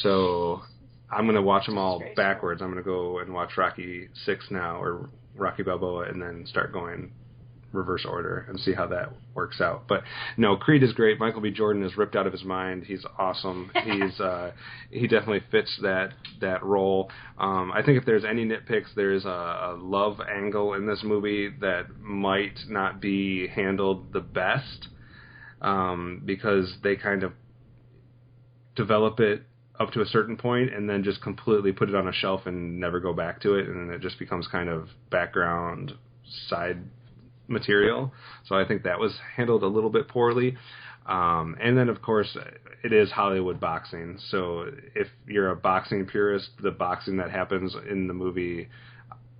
So I'm going to watch them all backwards. I'm going to go and watch Rocky 6 now, or Rocky Balboa, and then start going reverse order and see how that works out. But no, Creed is great. Michael B. Jordan is ripped out of his mind. He's awesome. He definitely fits that role. I think if there's any nitpicks, there's a love angle in this movie that might not be handled the best. because they kind of develop it up to a certain point and then just completely put it on a shelf and never go back to it, and then it just becomes kind of background side material. So I think that was handled a little bit poorly. And then, of course, it is Hollywood boxing. So if you're a boxing purist, the boxing that happens in the movie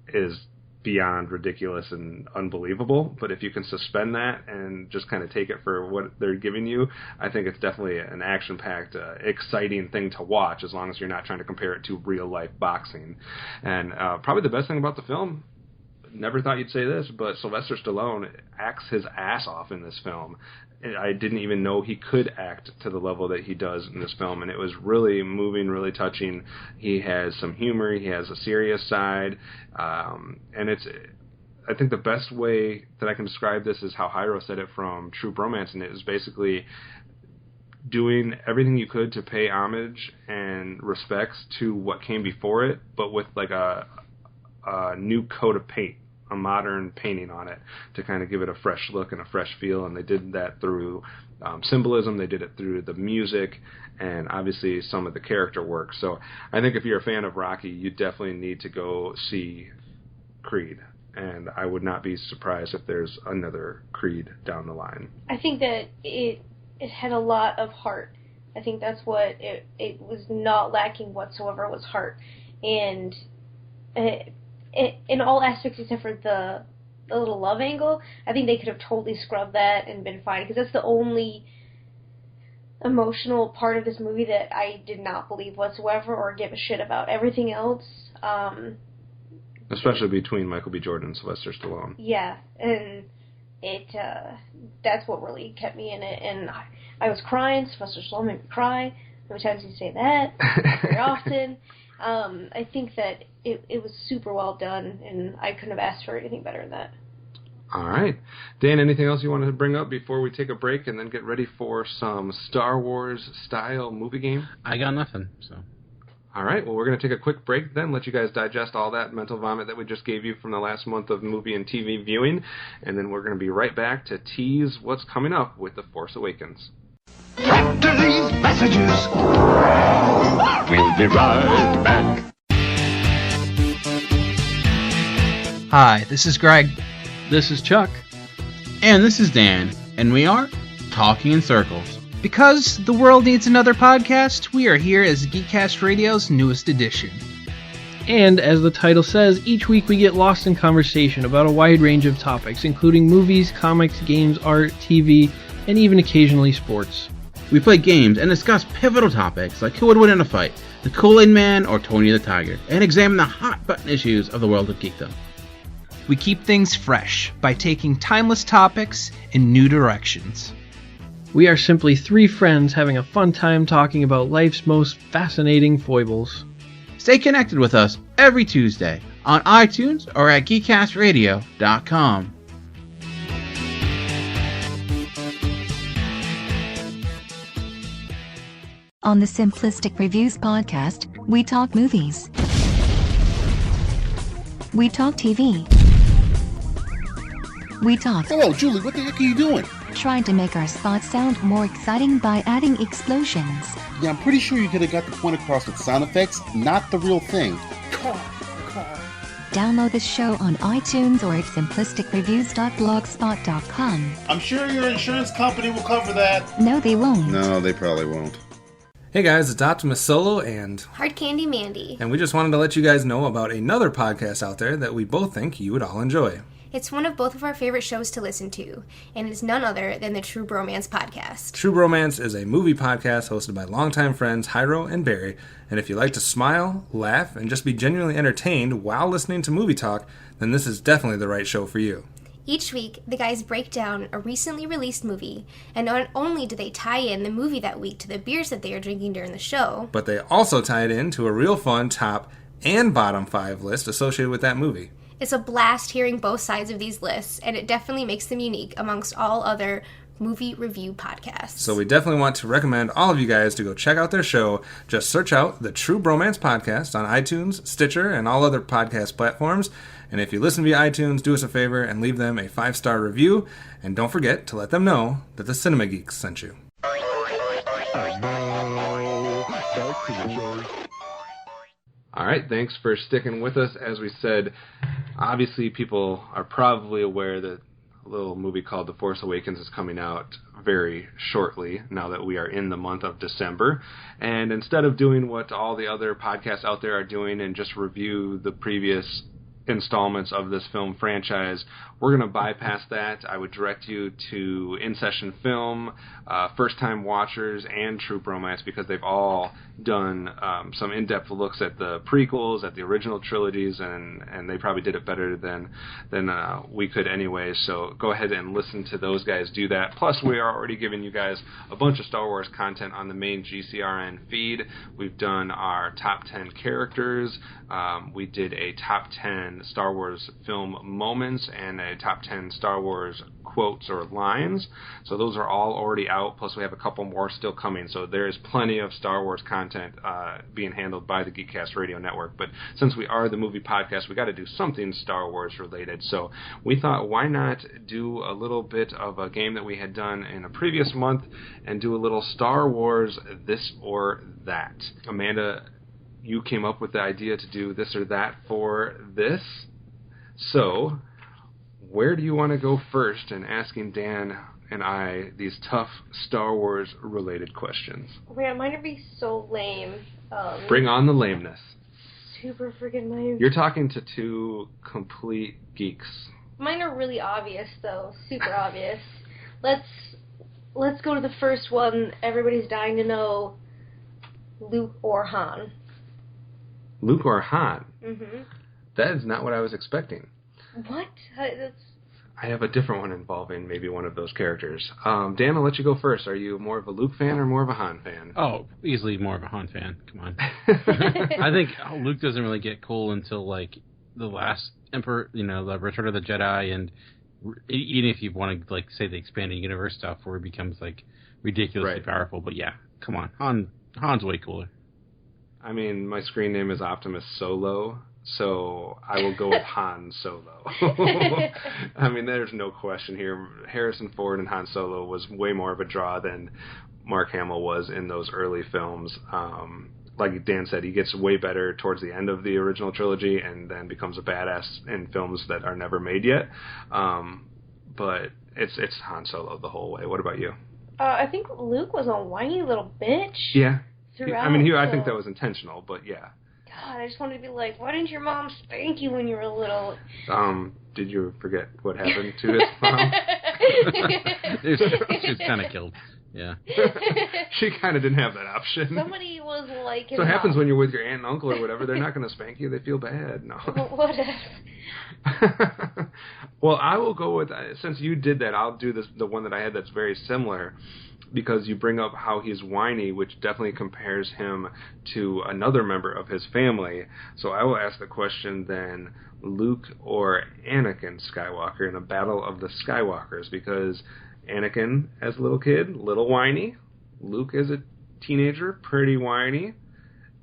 is beyond ridiculous and unbelievable. But if you can suspend that and just kind of take it for what they're giving you, I think it's definitely an action-packed, exciting thing to watch, as long as you're not trying to compare it to real-life boxing. And probably the best thing about the film, never thought you'd say this, but Sylvester Stallone acts his ass off in this film. I didn't even know he could act to the level that he does in this film, and it was really moving, really touching. He has some humor, he has a serious side, and it's, I think the best way that I can describe this is how Hyro said it from True Bromance, and it was basically doing everything you could to pay homage and respects to what came before it, but with like a new coat of paint, a modern painting on it, to kind of give it a fresh look and a fresh feel. And they did that through symbolism, they did it through the music, and obviously some of the character work. So I think if you're a fan of Rocky, you definitely need to go see Creed, and I would not be surprised if there's another Creed down the line. I think that it had a lot of heart. I think that's what it was not lacking whatsoever, was heart. And in all aspects except for the little love angle, I think they could have totally scrubbed that and been fine, because that's the only emotional part of this movie that I did not believe whatsoever or give a shit about. Everything else, especially between Michael B. Jordan and Sylvester Stallone. Yeah, and that's what really kept me in it, and I was crying. Sylvester Stallone made me cry. How many times did you say that? Very often. I think that it was super well done, and I couldn't have asked for anything better than that. All right. Dan, anything else you wanted to bring up before we take a break and then get ready for some Star Wars-style movie game? I got nothing, so. All right. Well, we're going to take a quick break then, let you guys digest all that mental vomit that we just gave you from the last month of movie and TV viewing, and then we're going to be right back to tease what's coming up with The Force Awakens. After these messages, we'll be right back. Hi, this is Greg. This is Chuck. And this is Dan. And we are Talking in Circles. Because the world needs another podcast, we are here as GeekCast Radio's newest edition. And as the title says, each week we get lost in conversation about a wide range of topics, including movies, comics, games, art, TV, and even occasionally sports. We play games and discuss pivotal topics like who would win in a fight, the Kool-Aid Man or Tony the Tiger, and examine the hot-button issues of the world of geekdom. We keep things fresh by taking timeless topics in new directions. We are simply three friends having a fun time talking about life's most fascinating foibles. Stay connected with us every Tuesday on iTunes or at GeekCastRadio.com. On the Simplistic Reviews podcast, we talk movies. We talk TV. We talk... Hello, Julie, what the heck are you doing? Trying to make our spots sound more exciting by adding explosions. Yeah, I'm pretty sure you could have got the point across with sound effects, not the real thing. Car. Download the show on iTunes or at simplisticreviews.blogspot.com. I'm sure your insurance company will cover that. No, they won't. No, they probably won't. Hey guys, it's Optimus Solo and Hard Candy Mandy. And we just wanted to let you guys know about another podcast out there that we both think you would all enjoy. It's one of both of our favorite shows to listen to, and it's none other than the True Bromance podcast. True Bromance is a movie podcast hosted by longtime friends Hyro and Barry, and if you like to smile, laugh, and just be genuinely entertained while listening to movie talk, then this is definitely the right show for you. Each week, the guys break down a recently released movie, and not only do they tie in the movie that week to the beers that they are drinking during the show, but they also tie it in to a real fun top and bottom 5 list associated with that movie. It's a blast hearing both sides of these lists, and it definitely makes them unique amongst all other movie review podcast. So we definitely want to recommend all of you guys to go check out their show. Just search out the True Bromance Podcast on iTunes, Stitcher, and all other podcast platforms. And if you listen via iTunes, do us a favor and leave them a 5-star review. And don't forget to let them know that the Cinema Geeks sent you. All right, thanks for sticking with us. As we said, obviously people are probably aware that a little movie called The Force Awakens is coming out very shortly, now that we are in the month of December. And instead of doing what all the other podcasts out there are doing and just review the previous installments of this film franchise, we're going to bypass that. I would direct you to In Session Film, First Time Watchers, and True Bromance, because they've all done some in-depth looks at the prequels, at the original trilogies, and they probably did it better than we could anyway. So go ahead and listen to those guys do that. Plus, we are already giving you guys a bunch of Star Wars content on the main GCRN feed. We've done our top 10 characters. We did a top 10 Star Wars film moments and a top 10 Star Wars quotes or lines. So those are all already out, plus we have a couple more still coming. So there is plenty of Star Wars content being handled by the GeekCast Radio Network. But since we are the movie podcast, we got to do something Star Wars related. So we thought, why not do a little bit of a game that we had done in a previous month and do a little Star Wars this or that. Amanda, you came up with the idea to do this or that for this. So where do you want to go first in asking Dan and I these tough Star Wars related questions? Man, mine would be so lame. Bring on the lameness. Super freaking lame. You're talking to two complete geeks. Mine are really obvious, though. Super obvious. Let's go to the first one. Everybody's dying to know. Luke or Han. Luke or Han? Mm-hmm. That is not what I was expecting. What? I have a different one involving maybe one of those characters. Dan, I'll let you go first. Are you more of a Luke fan or more of a Han fan? Oh, easily more of a Han fan. Come on. I think Luke doesn't really get cool until, like, the last Emperor, the Return of the Jedi, and even if you want to, like, say the expanded universe stuff where he becomes, like, ridiculously powerful. But yeah, come on. Han's way cooler. I mean, my screen name is Optimus Solo, so I will go with Han Solo. I mean, there's no question here. Harrison Ford and Han Solo was way more of a draw than Mark Hamill was in those early films. Like Dan said, he gets way better towards the end of the original trilogy and then becomes a badass in films that are never made yet. But it's Han Solo the whole way. What about you? I think Luke was a whiny little bitch. Yeah. Throughout, I mean, I think that was intentional, but yeah. God, I just wanted to be like, why didn't your mom spank you when you were little? Did you forget what happened to his mom? She was kind of killed. Yeah. She kind of didn't have that option. Somebody was like... So it happens when you're with your aunt and uncle or whatever. They're not going to spank you. They feel bad. No. What if? Well, I will go with... Since you did that, I'll do the one that I had that's very similar, because you bring up how he's whiny, which definitely compares him to another member of his family. So I will ask the question then, Luke or Anakin Skywalker in a battle of the Skywalkers, because Anakin, as a little kid, little whiny. Luke, as a teenager, pretty whiny.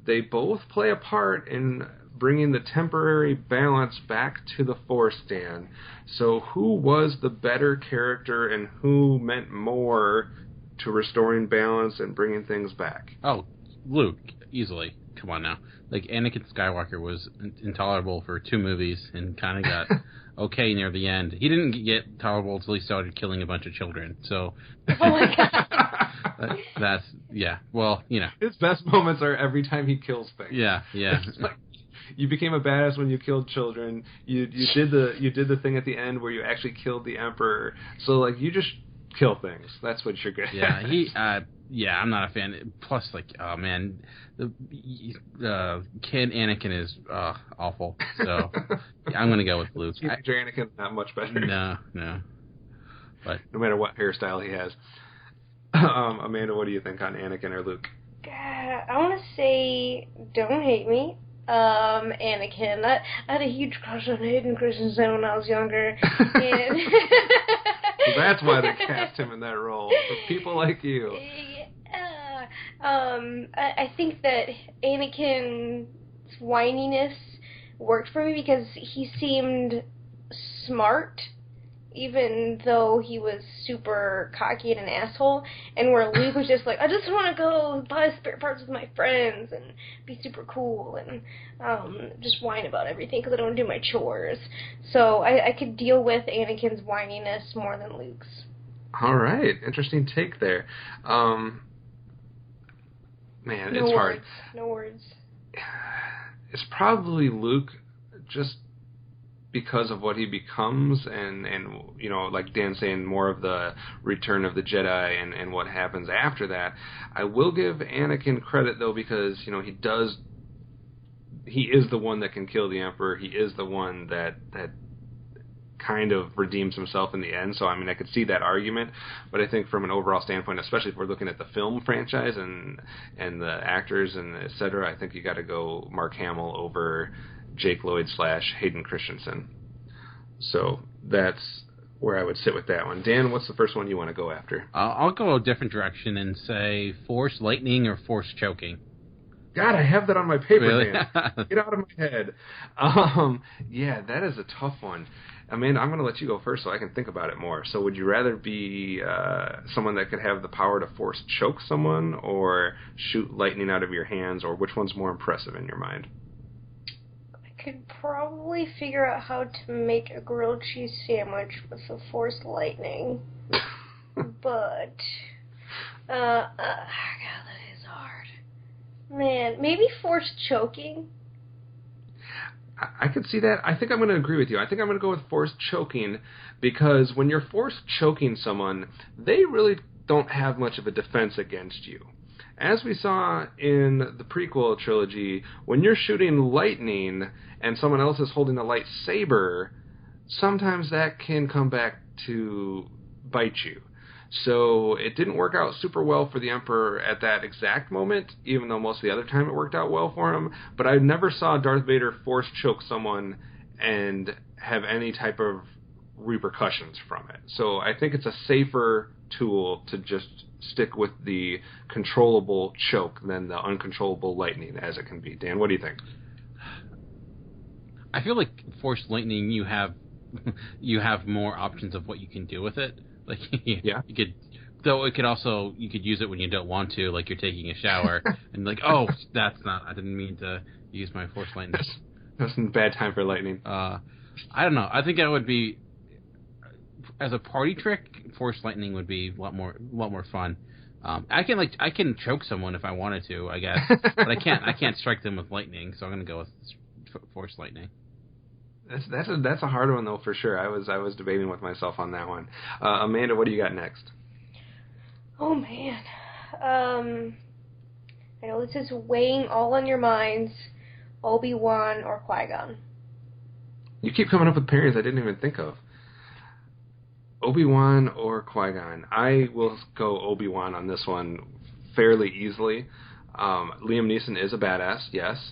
They both play a part in bringing the temporary balance back to the Force, Dan. So who was the better character and who meant more to restoring balance and bringing things back? Oh, Luke, easily. Come on now. Like, Anakin Skywalker was intolerable for 2 movies and kind of got okay near the end. He didn't get tolerable until he started killing a bunch of children. So, oh my God. That's, yeah. Well, His best moments are every time he kills things. Yeah. Like, you became a badass when you killed children. You did the thing at the end where you actually killed the Emperor. So, like, you just kill things. That's what you're good at. Yeah, I'm not a fan. Plus, like, oh man, the kid Anakin is awful. So I'm gonna go with Luke. Anakin's not much better. No. But no matter what hairstyle he has. Amanda, what do you think on Anakin or Luke? I want to say, don't hate me. Anakin. I had a huge crush on Hayden Christensen when I was younger. And was That's why they cast him in that role. For people like you. I think that Anakin's whininess worked for me because he seemed smart, even though he was super cocky and an asshole, and where Luke was just like, I just want to go buy spare parts with my friends and be super cool and just whine about everything because I don't want to do my chores. So I could deal with Anakin's whininess more than Luke's. All right. Interesting take there. Man, it's hard. No words. It's probably Luke, just because of what he becomes, and you know, like Dan saying, more of the Return of the Jedi and what happens after that. I will give Anakin credit, though, because, you know, he is the one that can kill the Emperor. He is the one that kind of redeems himself in the end. So, I mean, I could see that argument, but I think from an overall standpoint, especially if we're looking at the film franchise and the actors and et cetera, I think you got to go Mark Hamill over Jake Lloyd / Hayden Christensen. So that's where I would sit with that one. Dan, what's the first one you want to go after? I'll go a different direction and say Force Lightning or Force Choking. God, I have that on my paper, Really? Dan. Get out of my head. Yeah, that is a tough one. Amanda, I'm going to let you go first so I can think about it more. So would you rather be someone that could have the power to force choke someone or shoot lightning out of your hands, or which one's more impressive in your mind? I could probably figure out how to make a grilled cheese sandwich with the force lightning. But, God, that is hard. Man, maybe force choking? I could see that. I think I'm going to agree with you. I think I'm going to go with force choking, because when you're force choking someone, they really don't have much of a defense against you. As we saw in the prequel trilogy, when you're shooting lightning and someone else is holding a lightsaber, sometimes that can come back to bite you. So it didn't work out super well for the Emperor at that exact moment, even though most of the other time it worked out well for him. But I never saw Darth Vader force choke someone and have any type of repercussions from it. So I think it's a safer tool to just stick with the controllable choke than the uncontrollable lightning as it can be. Dan, what do you think? I feel like Force Lightning, you have more options of what you can do with it. Like, yeah, you could, though it could also, you could use it when you don't want to, like you're taking a shower, and like, oh, I didn't mean to use my Force Lightning. That's a bad time for lightning. I don't know. I think I would be, as a party trick, Force Lightning would be a lot more fun. I can choke someone if I wanted to, I guess, but I can't strike them with lightning, so I'm gonna go with Force Lightning. That's a hard one, though, for sure. I was debating with myself on that one. Amanda, what do you got next? Oh, man. I know this is weighing all on your minds. Obi-Wan or Qui-Gon? You keep coming up with pairings I didn't even think of. Obi-Wan or Qui-Gon? I will go Obi-Wan on this one fairly easily. Liam Neeson is a badass, yes,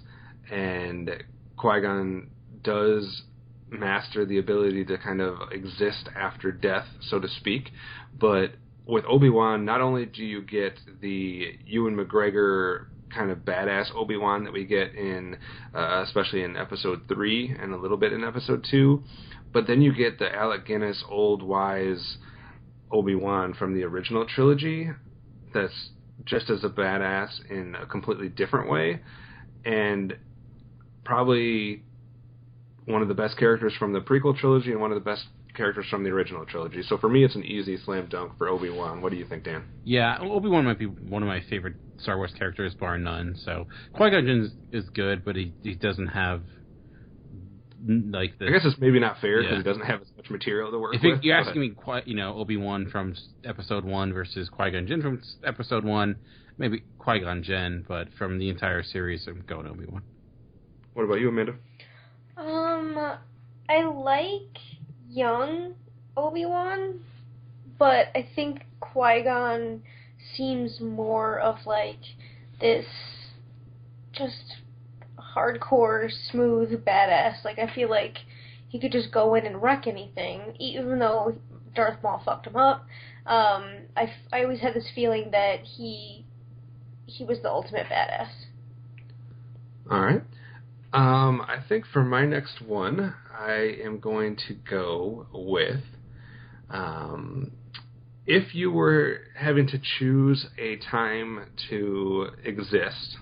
and Qui-Gon does master the ability to kind of exist after death, so to speak. But with Obi-Wan, not only do you get the Ewan McGregor kind of badass Obi-Wan that we get in, especially in Episode 3 and a little bit in Episode 2, but then you get the Alec Guinness old wise Obi-Wan from the original trilogy that's just as a badass in a completely different way, and probably one of the best characters from the prequel trilogy and one of the best characters from the original trilogy. So for me, it's an easy slam dunk for Obi-Wan. What do you think, Dan? Yeah, Obi-Wan might be one of my favorite Star Wars characters, bar none. So Qui-Gon Jinn is good, but he doesn't have like the... I guess it's maybe not fair because he doesn't have as much material to work with. If you're asking me, Obi-Wan from Episode 1 versus Qui-Gon Jinn from Episode 1, maybe Qui-Gon Jinn, but from the entire series, I'm going Obi-Wan. What about you, Amanda? I like young Obi-Wan, but I think Qui-Gon seems more of like this just hardcore, smooth badass. Like, I feel like he could just go in and wreck anything, even though Darth Maul fucked him up. I always had this feeling that he was the ultimate badass. All right. I think for my next one, I am going to go with, if you were having to choose a time to exist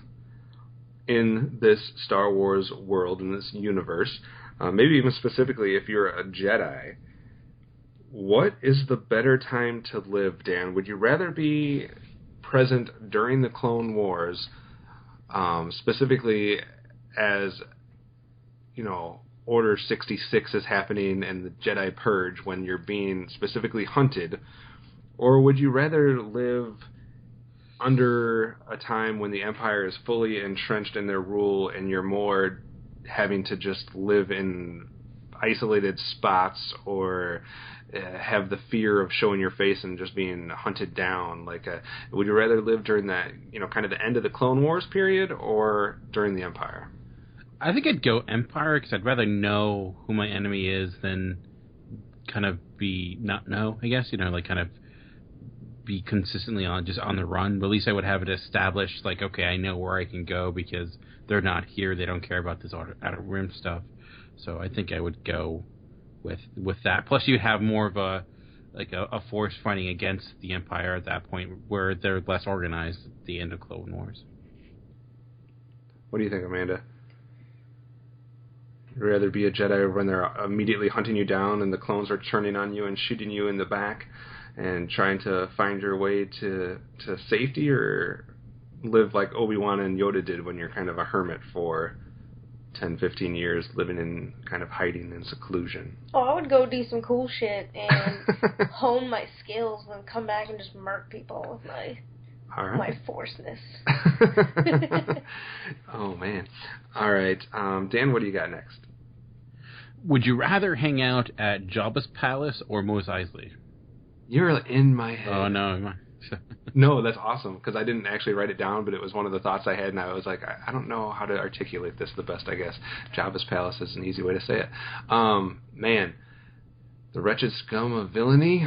in this Star Wars world, in this universe, maybe even specifically if you're a Jedi, what is the better time to live, Dan? Would you rather be present during the Clone Wars, specifically as, Order 66 is happening and the Jedi Purge when you're being specifically hunted, or would you rather live under a time when the Empire is fully entrenched in their rule and you're more having to just live in isolated spots or have the fear of showing your face and just being hunted down? Would you rather live during that, kind of the end of the Clone Wars period or during the Empire? I think I'd go Empire because I'd rather know who my enemy is than kind of not know, I guess, kind of be consistently on the run. But at least I would have it established, okay, I know where I can go because they're not here. They don't care about this Outer Rim stuff. So I think I would go with that. Plus, you'd have more of a force fighting against the Empire at that point, where they're less organized at the end of Clone Wars. What do you think, Amanda? You'd rather be a Jedi when they're immediately hunting you down and the clones are turning on you and shooting you in the back and trying to find your way to safety, or live like Obi-Wan and Yoda did when you're kind of a hermit for 10, 15 years, living in kind of hiding and seclusion? Oh, I would go do some cool shit and hone my skills and then come back and just murk people with my forceness. Oh, man. All right. Dan, what do you got next? Would you rather hang out at Jabba's palace or Mos Eisley? You're in my head. Oh, no. No, that's awesome, because I didn't actually write it down, but it was one of the thoughts I had, and I was like, I don't know how to articulate this the best, I guess. Jabba's palace is an easy way to say it. Man, the wretched scum of villainy,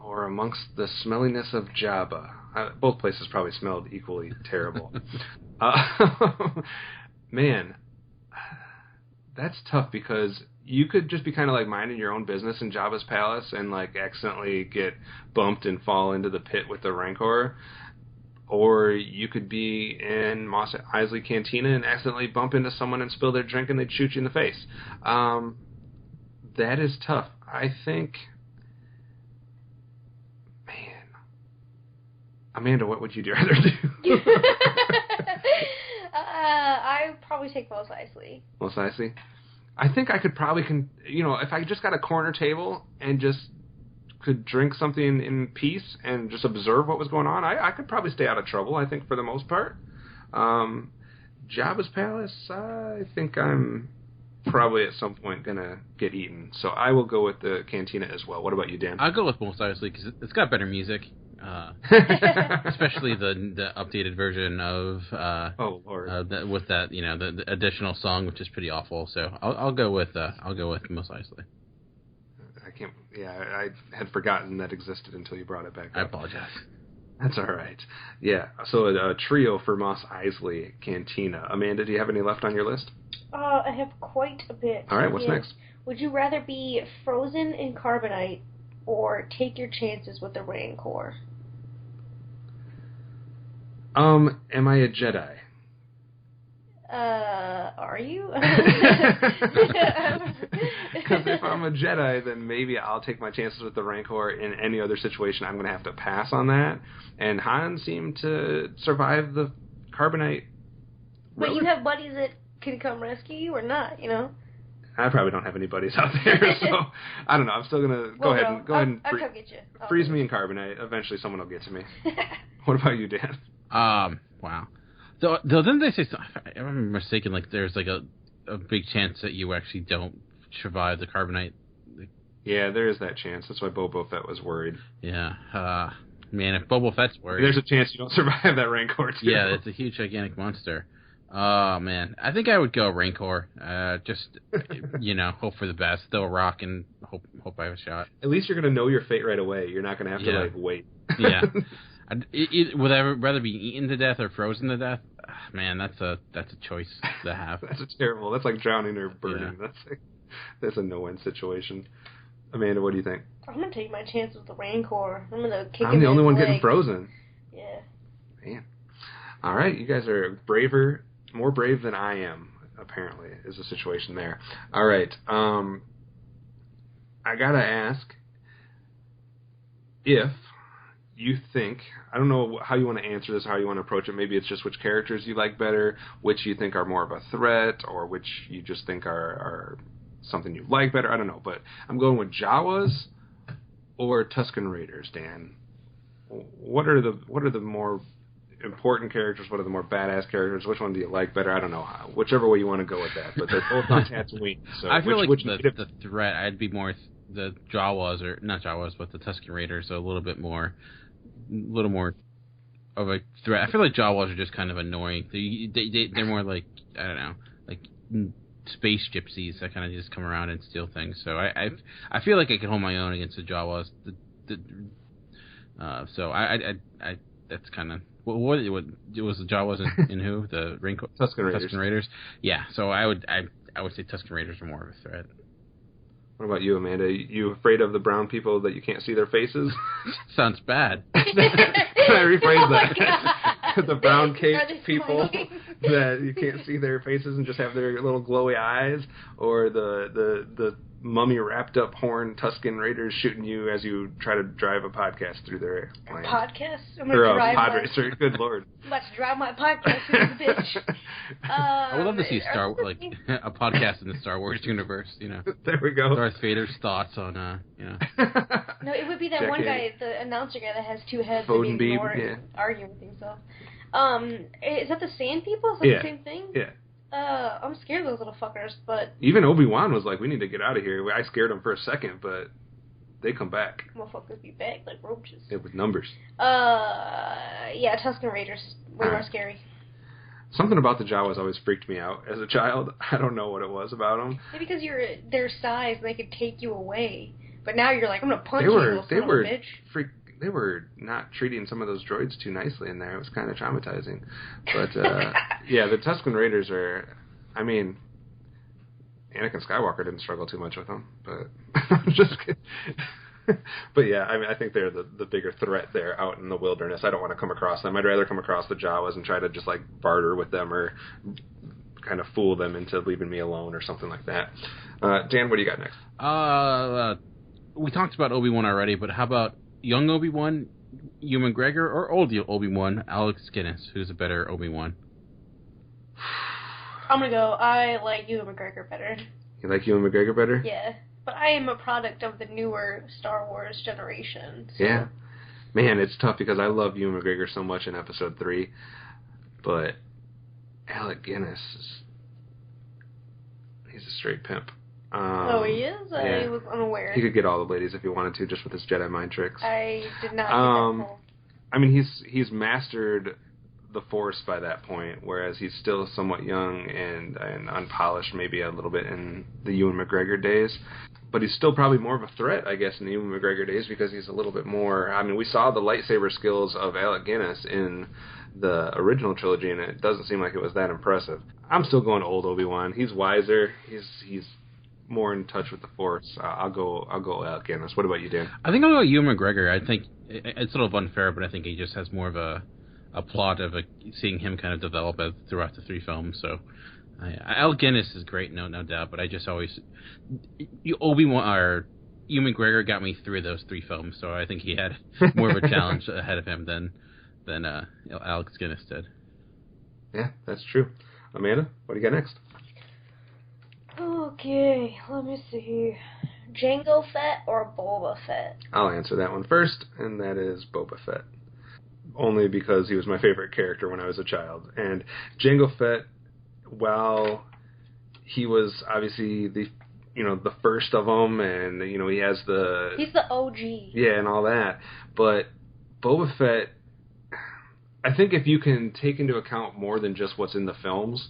or amongst the smelliness of Jabba. Both places probably smelled equally terrible. Man, that's tough, because you could just be kind of minding your own business in Jabba's palace and accidentally get bumped and fall into the pit with the Rancor, or you could be in Mos Eisley Cantina and accidentally bump into someone and spill their drink and they'd shoot you in the face. That is tough. I think, man, Amanda, what would you rather do? I probably take Mos Eisley. Mos Eisley? I think I could probably, if I just got a corner table and just could drink something in peace and just observe what was going on, I could probably stay out of trouble, I think, for the most part. Jabba's palace, I think I'm probably at some point going to get eaten. So I will go with the cantina as well. What about you, Dan? I'll go with Mos Eisley because it's got better music. Especially the updated version of oh Lord, with that the additional song, which is pretty awful. So I'll go with Mos Eisley. I can't. Yeah, I had forgotten that existed until you brought it back up. I apologize. That's all right. Yeah. So a trio for Mos Eisley Cantina. Amanda, do you have any left on your list? I have quite a bit. All right. What's next? Would you rather be frozen in carbonite or take your chances with the Rancor? Am I a Jedi? Are you? Because if I'm a Jedi, then maybe I'll take my chances with the Rancor. In any other situation, I'm going to have to pass on that. And Han seemed to survive the carbonite. But you have buddies that can come rescue you or not, I probably don't have any buddies out there, so I don't know. I'm still going to go ahead and I'll come get you. Freeze me in carbonite. Eventually someone will get to me. What about you, Dan? Wow. Though didn't they say, if I'm mistaken, there's a big chance that you actually don't survive the carbonite? Yeah, there is that chance. That's why Boba Fett was worried. Yeah. Man, if Boba Fett's worried... There's a chance you don't survive that Rancor, too. Yeah, it's a huge, gigantic monster. Oh, man. I think I would go Rancor. Just, hope for the best. Throw a rock and hope I have a shot. At least you're going to know your fate right away. You're not going to have to, wait. Yeah. Would I rather be eaten to death or frozen to death? Man, that's a choice to have. That's terrible. That's like drowning or burning. Yeah. That's a no-win situation. Amanda, what do you think? I'm going to take my chance with the Rancor. I'm going to kick him I'm the only one leg. getting frozen. Yeah. Man. All right, you guys are more brave than I am, apparently, is the situation there. All right. I got to ask if you think, I don't know how you want to answer this, how you want to approach it. Maybe it's just which characters you like better, which you think are more of a threat, or which you just think are something you like better. I don't know, but I'm going with Jawas or Tusken Raiders, Dan. What are the more important characters? What are the more badass characters? Which one do you like better? I don't know. Whichever way you want to go with that, but they're both on Tatooine. So I feel like the threat, I'd be more the Jawas, or not Jawas, but the Tusken Raiders are a little more of a threat. I feel like Jawas are just kind of annoying. They're more like, I don't know, like space gypsies that kind of just come around and steal things. So I feel like I can hold my own against the Jawas. So I that's kind of what it was the Jawas in who the Tusken Raiders. Yeah. So I would say Tusken Raiders are more of a threat. What about you, Amanda? You afraid of the brown people that you can't see their faces? Sounds bad. Can I rephrase that? The brown cake people that you can't see their faces and just have their little glowy eyes, or the mummy wrapped up horn Tusken Raiders shooting you as you try to drive a podcast through their land. Podcast? I'm going to drive pod racer. Good lord. Let's drive my podcast through the bitch. I would love to see a podcast in the Star Wars universe. There we go. Darth Vader's thoughts on No, it would be that one guy, the announcer guy that has two heads and he's arguing with himself. Is that the Sand People? Is that the same thing? Yeah. I'm scared of those little fuckers, but... Even Obi-Wan was like, we need to get out of here. I scared him for a second, but they come back. Motherfuckers be back like roaches. Yeah, with numbers. Yeah, Tusken Raiders. Way more scary. Something about the Jawas always freaked me out as a child. I don't know what it was about them. Maybe because you're their size and they could take you away. But now you're like, I'm going to punch you, little son of a bitch. They were not treating some of those droids too nicely in there. It was kind of traumatizing. But, yeah, the Tusken Raiders are... I mean, Anakin Skywalker didn't struggle too much with them. But I'm just kidding. But, yeah, I mean, I think they're the bigger threat there out in the wilderness. I don't want to come across them. I'd rather come across the Jawas and try to just, barter with them or kind of fool them into leaving me alone or something like that. Dan, what do you got next? We talked about Obi-Wan already, but how about young Obi-Wan, Ewan McGregor, or old Obi-Wan, Alex Guinness? Who's a better Obi-Wan? I'm going to go, I like Ewan McGregor better. You like Ewan McGregor better? Yeah. But I am a product of the newer Star Wars generation. So. Yeah. Man, it's tough because I love Ewan McGregor so much in Episode 3. But Alec Guinness, he's a straight pimp. Oh, he is? Yeah. I was unaware. He could get all the ladies if he wanted to, just with his Jedi mind tricks. I did not get that full. I mean, he's mastered the Force by that point, whereas he's still somewhat young and unpolished, maybe a little bit in the Ewan McGregor days. But he's still probably more of a threat, I guess, in the Ewan McGregor days because he's a little bit more... I mean, we saw the lightsaber skills of Alec Guinness in the original trilogy, and it doesn't seem like it was that impressive. I'm still going old Obi-Wan. He's wiser. He's more in touch with the Force. I'll go Alec Guinness. What about you, Dan? I think I'll go Ewan McGregor. I think it's a little unfair, but I think he just has more of a plot of seeing him kind of develop throughout the three films. So Alec Guinness is great, no doubt. But I just always Obi-Wan or Ewan McGregor got me through those three films. So I think he had more of a challenge ahead of him than Alex Guinness did. Yeah, that's true. Amanda, what do you got next? Okay, let me see. Jango Fett or Boba Fett? I'll answer that one first, and that is Boba Fett. Only because he was my favorite character when I was a child. And Jango Fett, while he was obviously the first of them, and he has he's the OG. Yeah, and all that. But Boba Fett, I think if you can take into account more than just what's in the films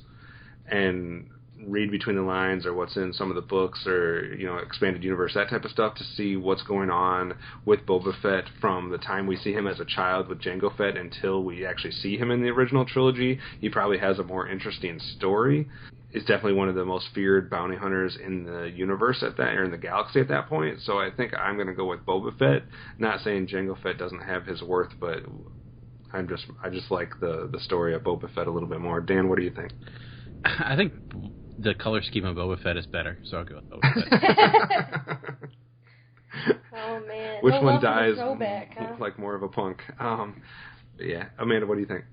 and read between the lines or what's in some of the books or, expanded universe, that type of stuff, to see what's going on with Boba Fett from the time we see him as a child with Jango Fett until we actually see him in the original trilogy, he probably has a more interesting story. He's definitely one of the most feared bounty hunters in the universe or in the galaxy at that point. So I think I'm going to go with Boba Fett. Not saying Jango Fett doesn't have his worth, but I just like the story of Boba Fett a little bit more. Dan, what do you think? I think the color scheme of Boba Fett is better, so I'll go with Boba Fett. Oh, man. Which one dies like more of a punk? Yeah. Amanda, what do you think?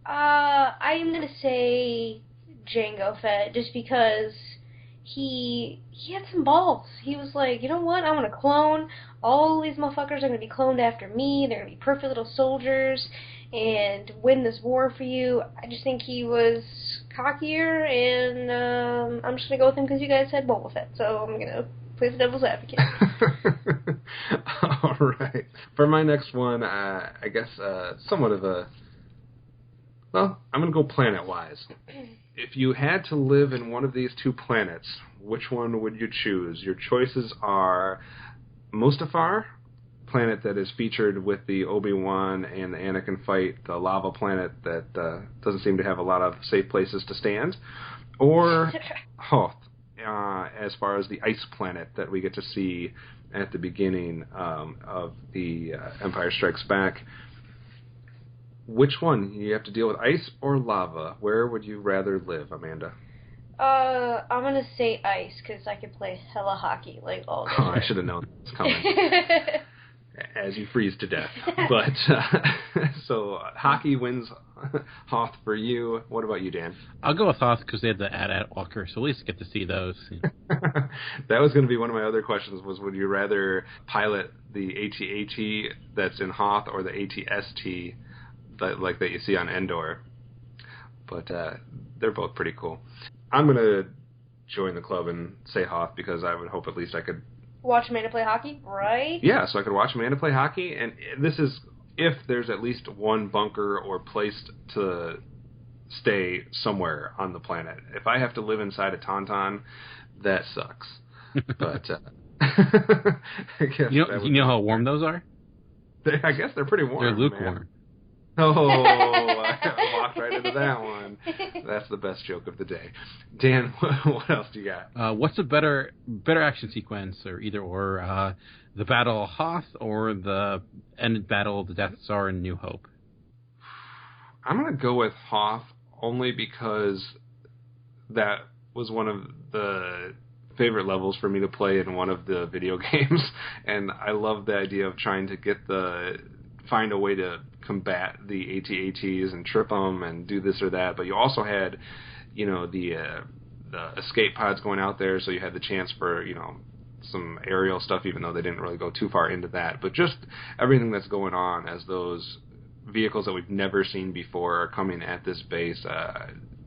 I'm going to say Jango Fett, just because he had some balls. He was like, you know what, I'm going to clone. All these motherfuckers are going to be cloned after me. They're going to be perfect little soldiers and win this war for you. I just think he was cockier, and I'm just going to go with him because you guys said Boba Fett, so I'm going to play the devil's advocate. All right. For my next one, I guess somewhat of a... Well, I'm going to go planet-wise. If you had to live in one of these two planets, which one would you choose? Your choices are Mustafar, planet that is featured with the Obi-Wan and the Anakin fight, the lava planet that doesn't seem to have a lot of safe places to stand, or Hoth, as far as the ice planet that we get to see at the beginning of the Empire Strikes Back. Which one? You have to deal with ice or lava. Where would you rather live, Amanda? I'm going to say ice, because I could play hella hockey, like, all day. Oh, I should have known this coming. As you freeze to death. But, so, hockey wins Hoth for you. What about you, Dan? I'll go with Hoth, because they had the AT-AT Walker, so at least get to see those. That was going to be one of my other questions, was would you rather pilot the AT-AT that's in Hoth or the AT-ST that you see on Endor? But they're both pretty cool. I'm going to join the club and say Hoth, because I would hope at least I could... Watch Amanda play hockey, right? Yeah, so I could watch Amanda play hockey, and this is if there's at least one bunker or place to stay somewhere on the planet. If I have to live inside a Tauntaun, that sucks. But I guess you know how warm those are? I guess they're pretty warm. They're lukewarm. Man. Oh, I walked right into that one. That's the best joke of the day. Dan, what else do you got? What's a better action sequence, or either or, the Battle of Hoth or the end battle of the Death Star in New Hope? I'm going to go with Hoth, only because that was one of the favorite levels for me to play in one of the video games, and I love the idea of trying to find a way to combat the AT-ATs and trip them and do this or that. But you also had, the escape pods going out there, so you had the chance for, some aerial stuff, even though they didn't really go too far into that. But just everything that's going on as those vehicles that we've never seen before are coming at this base,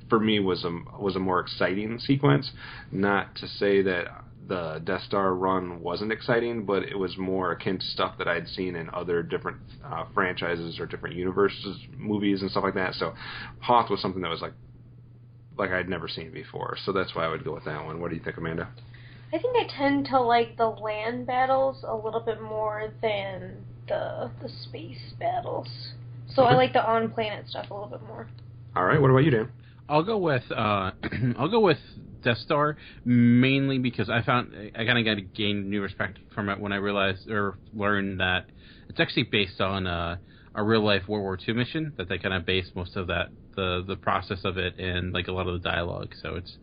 for me was a more exciting sequence. Not to say that the Death Star run wasn't exciting, but it was more akin to stuff that I'd seen in other different franchises or different universes, movies and stuff like that. So Hoth was something that was like I'd never seen before. So that's why I would go with that one. What do you think, Amanda? I think I tend to like the land battles a little bit more than the space battles. So I like the on-planet stuff a little bit more. All right. What about you, Dan? I'll go with Death Star, mainly because I kind of got to gain new respect from it when I realized or learned that it's actually based on a real life World War II mission, that they kind of base most of that the process of it and like a lot of the dialogue. So it's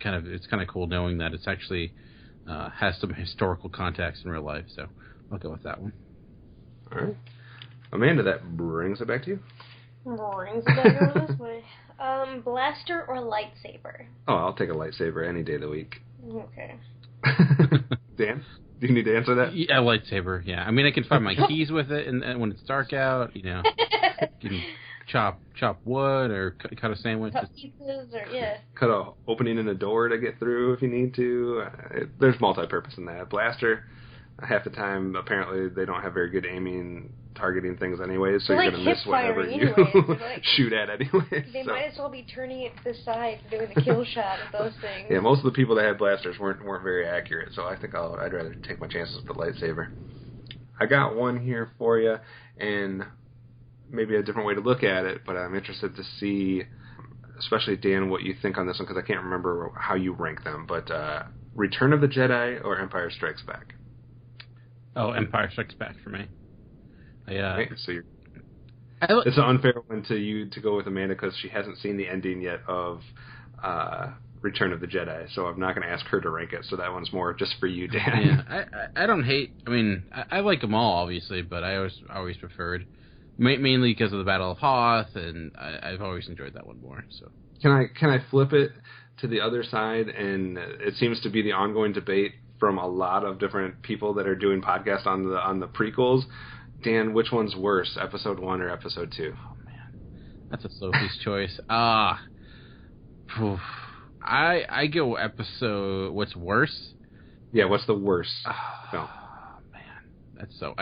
kind of cool knowing that it's actually has some historical context in real life. So I'll go with that one. All right, Amanda, that brings it back to you. Brings it back over this way. Blaster or lightsaber? Oh, I'll take a lightsaber any day of the week. Okay. Dan, do you need to answer that? Yeah, lightsaber. Yeah, I mean I can find my keys with it, and when it's dark out, you can chop wood or cut a sandwich. Cut pizzas or cut a opening in a door to get through if you need to. There's multi-purpose in that. Blaster, half the time apparently they don't have very good aiming targeting things anyways, so They're you're like going to miss whatever you shoot at anyway. They might as well be turning it to the side and doing the kill shot with those things. Yeah, most of the people that had blasters weren't very accurate, so I think I'd rather take my chances with the lightsaber. I got one here for you, and maybe a different way to look at it, but I'm interested to see, especially Dan, what you think on this one, because I can't remember how you rank them, but Return of the Jedi or Empire Strikes Back? Oh, Empire Strikes Back for me. Okay, so it's an unfair one to go with Amanda because she hasn't seen the ending yet of Return of the Jedi, so I'm not going to ask her to rank it. So that one's more just for you, Dan. Yeah, I don't hate. I mean, I like them all, obviously, but I always preferred mainly because of the Battle of Hoth, and I've always enjoyed that one more. So can I flip it to the other side? And it seems to be the ongoing debate from a lot of different people that are doing podcasts on the prequels. Dan, which one's worse, Episode 1 or Episode 2? Oh, man. That's a Sophie's choice. I go episode... What's worse? Yeah, what's the worst? No. Man. That's so...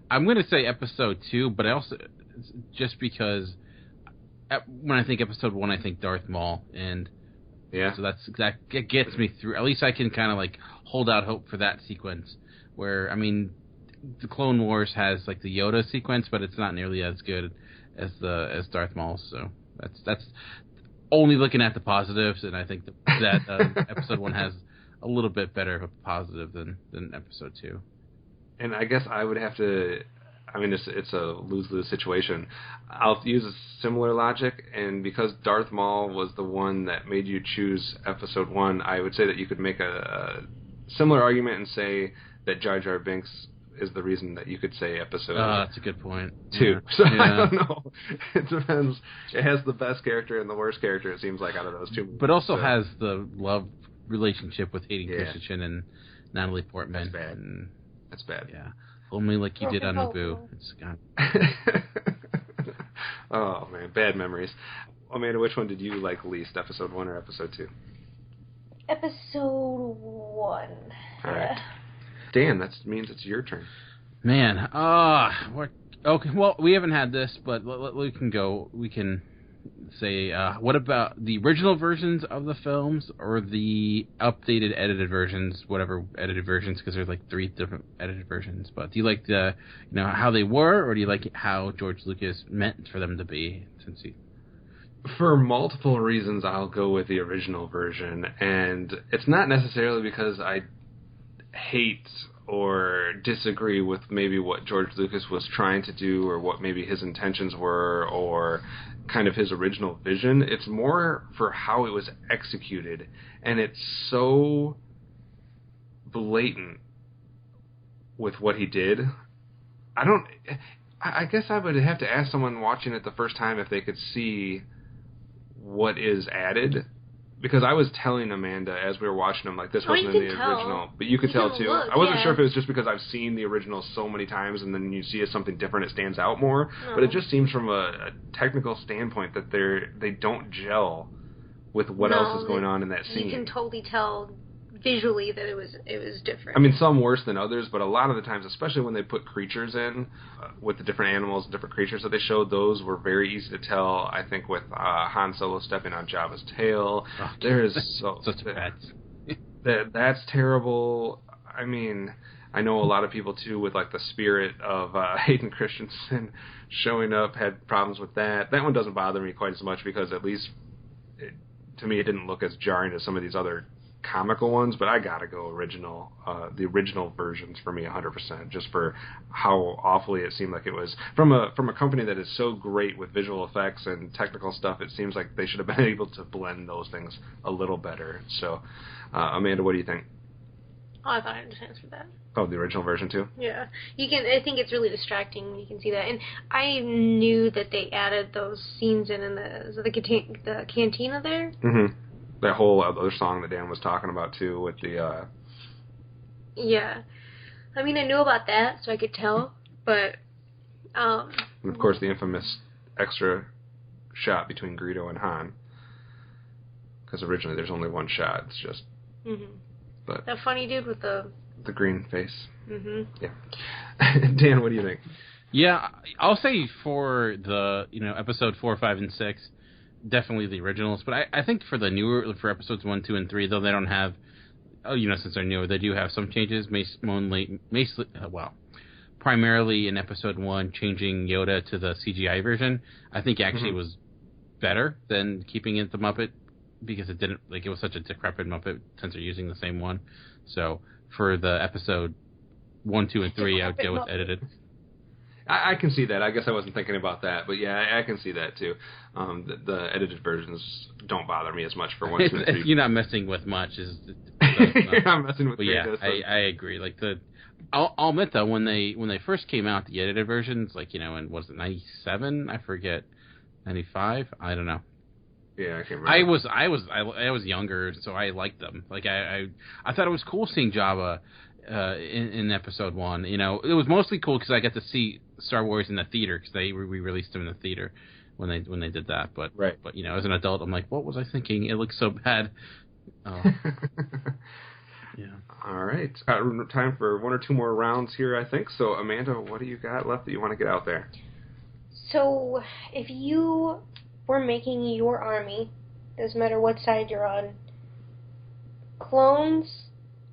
I'm going to say Episode 2, but I also... Just because... When I think Episode 1, I think Darth Maul, and... Yeah. So that gets me through. At least I can kind of, like, hold out hope for that sequence, where, I mean... The Clone Wars has like the Yoda sequence, but it's not nearly as good as Darth Maul. So that's only looking at the positives, and I think that Episode 1 has a little bit better of a positive than Episode 2. And I guess I would have to. I mean, it's a lose-lose situation. I'll use a similar logic, and because Darth Maul was the one that made you choose Episode 1, I would say that you could make a similar argument and say that Jar Jar Binks is the reason that you could say Episode that's a good point. 2. Yeah. So I don't know. It depends. It has the best character and the worst character, it seems like, out of those two movies. But also has the love relationship with Hayden Christensen and Natalie Portman. That's bad. That's bad. Yeah. Only like you did on Naboo. It's gone. Oh, man. Bad memories. Amanda, which one did you like least, Episode 1 or Episode 2? Episode 1. All right. Dan, that means it's your turn. Man, what? Okay, well, we haven't had this, but we can go. We can say, what about the original versions of the films or the updated edited versions? Whatever edited versions, because there's like 3 different edited versions. But do you like the, how they were, or do you like how George Lucas meant for them to be? For multiple reasons, I'll go with the original version, and it's not necessarily because I hate or disagree with maybe what George Lucas was trying to do or what maybe his intentions were or kind of his original vision. It's more for how it was executed, and it's so blatant with what he did. I guess I would have to ask someone watching it the first time if they could see what is added. Because I was telling Amanda as we were watching them, like, this wasn't in the original. But you could tell, too. I wasn't sure if it was just because I've seen the original so many times and then you see something different, it stands out more. No. But it just seems from a technical standpoint that they don't gel with what else is going on in that scene. You can totally tell visually that it was different. I mean, some worse than others, but a lot of the times, especially when they put creatures in, with the different animals and different creatures that they showed, those were very easy to tell. I think with Han Solo stepping on Jabba's tail, there is that's terrible. I mean, I know a lot of people too with like the spirit of Hayden Christensen showing up had problems with that. That one doesn't bother me quite as much because at least to me it didn't look as jarring as some of these other comical ones, but I gotta go original. The original versions for me 100%, just for how awfully it seemed like it was from a company that is so great with visual effects and technical stuff. It seems like they should have been able to blend those things a little better. So, Amanda, what do you think? Oh, I thought I understand for that. Oh, the original version too? Yeah, you can. I think it's really distracting when you can see that, and I knew that they added those scenes in the cantina there. Mm-hmm. That whole other song that Dan was talking about, too, with the... Yeah. I mean, I knew about that, so I could tell, but... And, of course, the infamous extra shot between Greedo and Han. Because originally there's only one shot. It's just... Mm-hmm. But that funny dude with the... The green face. Mm-hmm. Yeah. Dan, what do you think? Yeah, I'll say for the episode 4, 5, and 6, definitely the originals. But I think for episodes 1, 2, and 3, though they don't have, since they're newer, they do have some changes. Primarily in episode 1, changing Yoda to the CGI version, I think actually was better than keeping it the Muppet, because it didn't, it was such a decrepit Muppet since they're using the same one. So for the episode 1, 2, and 3, I would go with edited. I can see that. I guess I wasn't thinking about that, but yeah, I can see that too. The edited versions don't bother me as much for 1, 2, and 3. You're not messing with much. You're not messing with. But yeah, I agree. I'll admit though, when they first came out, the edited versions, in was it 97? I forget, 95. I don't know. Yeah, I can't remember. I was younger, so I liked them. I thought it was cool seeing Jabba in episode 1. It was mostly cool because I got to see Star Wars in the theater, because they re-released them in the theater when they did that. But right. But as an adult, I'm like, what was I thinking? It looks so bad. Yeah. All right. Time for 1 or 2 more rounds here, I think. So, Amanda, what do you got left that you want to get out there? So, if you were making your army, doesn't matter what side you're on, clones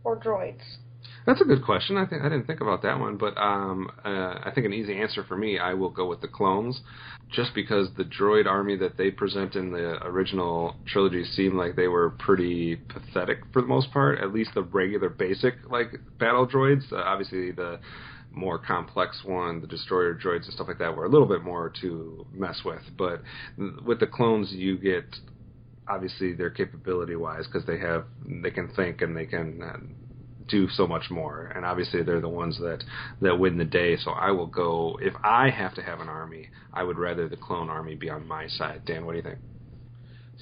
or droids? That's a good question. I didn't think about that one, but I think an easy answer for me, I will go with the clones, just because the droid army that they present in the original trilogy seemed like they were pretty pathetic for the most part. At least the regular basic battle droids. Obviously, the more complex one, the destroyer droids and stuff like that, were a little bit more to mess with. But with the clones, you get obviously their capability-wise, because they can think and they can do so much more, and obviously they're the ones that win the day. So I will go, if I have to have an army, I would rather the clone army be on my side. Dan, what do you think?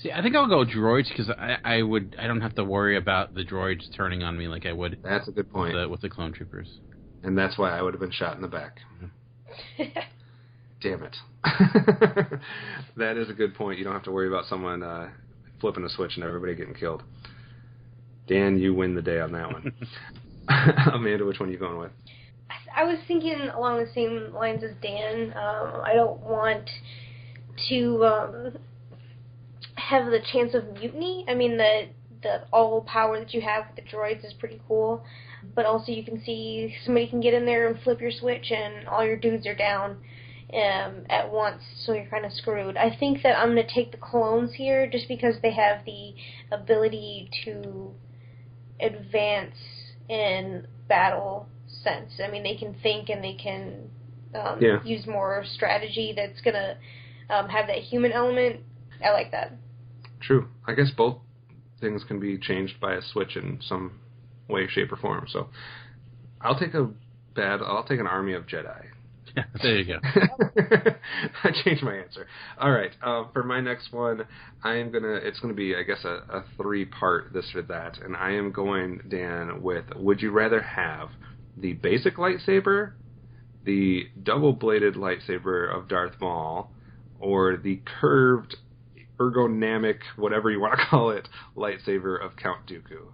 See, I think I'll go droids, because I don't have to worry about the droids turning on me like I would. That's a good point. With the clone troopers. And that's why I would have been shot in the back. Damn it. That is a good point. You don't have to worry about someone flipping a switch and everybody getting killed. Dan, you win the day on that one. Amanda, which one are you going with? I was thinking along the same lines as Dan. I don't want to have the chance of mutiny. I mean, the all power that you have with the droids is pretty cool, but also you can see somebody can get in there and flip your switch and all your dudes are down at once, so you're kind of screwed. I think that I'm going to take the clones here, just because they have the ability to advance in battle sense. I mean, they can think and they can use more strategy that's going to have that human element. I like that. True. I guess both things can be changed by a switch in some way, shape, or form. So I'll take an army of Jedi. Yeah, there you go. I changed my answer. All right, for my next one, it's gonna be, I guess, a 3-part this or that, and I am going, Dan, with: would you rather have the basic lightsaber, the double-bladed lightsaber of Darth Maul, or the curved, ergonomic, whatever you want to call it, lightsaber of Count Dooku?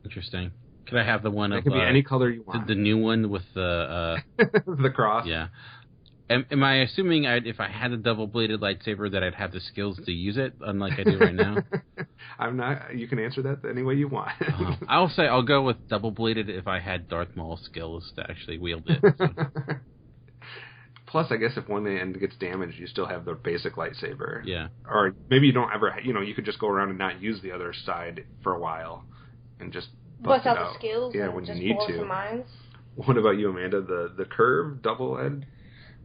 Interesting. Could I have the one it of... It could be any color you want. The new one with the... the cross? Yeah. Am I assuming if I had a double-bladed lightsaber that I'd have the skills to use it, unlike I do right now? I'm not... You can answer that any way you want. I'll say I'll go with double-bladed if I had Darth Maul's skills to actually wield it. So. Plus, I guess if one end gets damaged, you still have the basic lightsaber. Yeah. Or maybe you don't ever... You could just go around and not use the other side for a while and just... Bust out the skills when just you need blow to. some minds. What about you, Amanda? The curve, double-edged?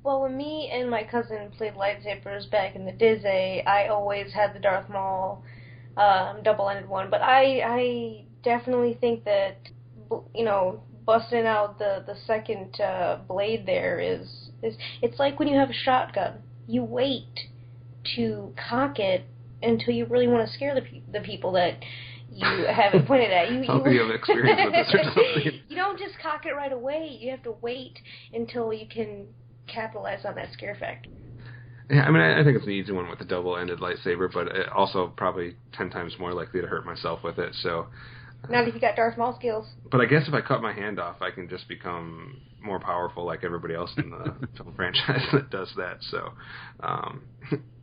Well, when me and my cousin played lightsabers back in the Disney, I always had the Darth Maul double-ended one. But I definitely think that, busting out the second blade there is it's like when you have a shotgun. You wait to cock it until you really want to scare the people that you haven't pointed at. You have experience with this or something. You don't just cock it right away. You have to wait until you can capitalize on that scare factor. Yeah, I mean, I think it's an easy one with the double-ended lightsaber, but it also probably 10 times more likely to hurt myself with it. So Not if you got Darth Maul skills. But I guess if I cut my hand off, I can just become more powerful like everybody else in the film franchise that does that. So,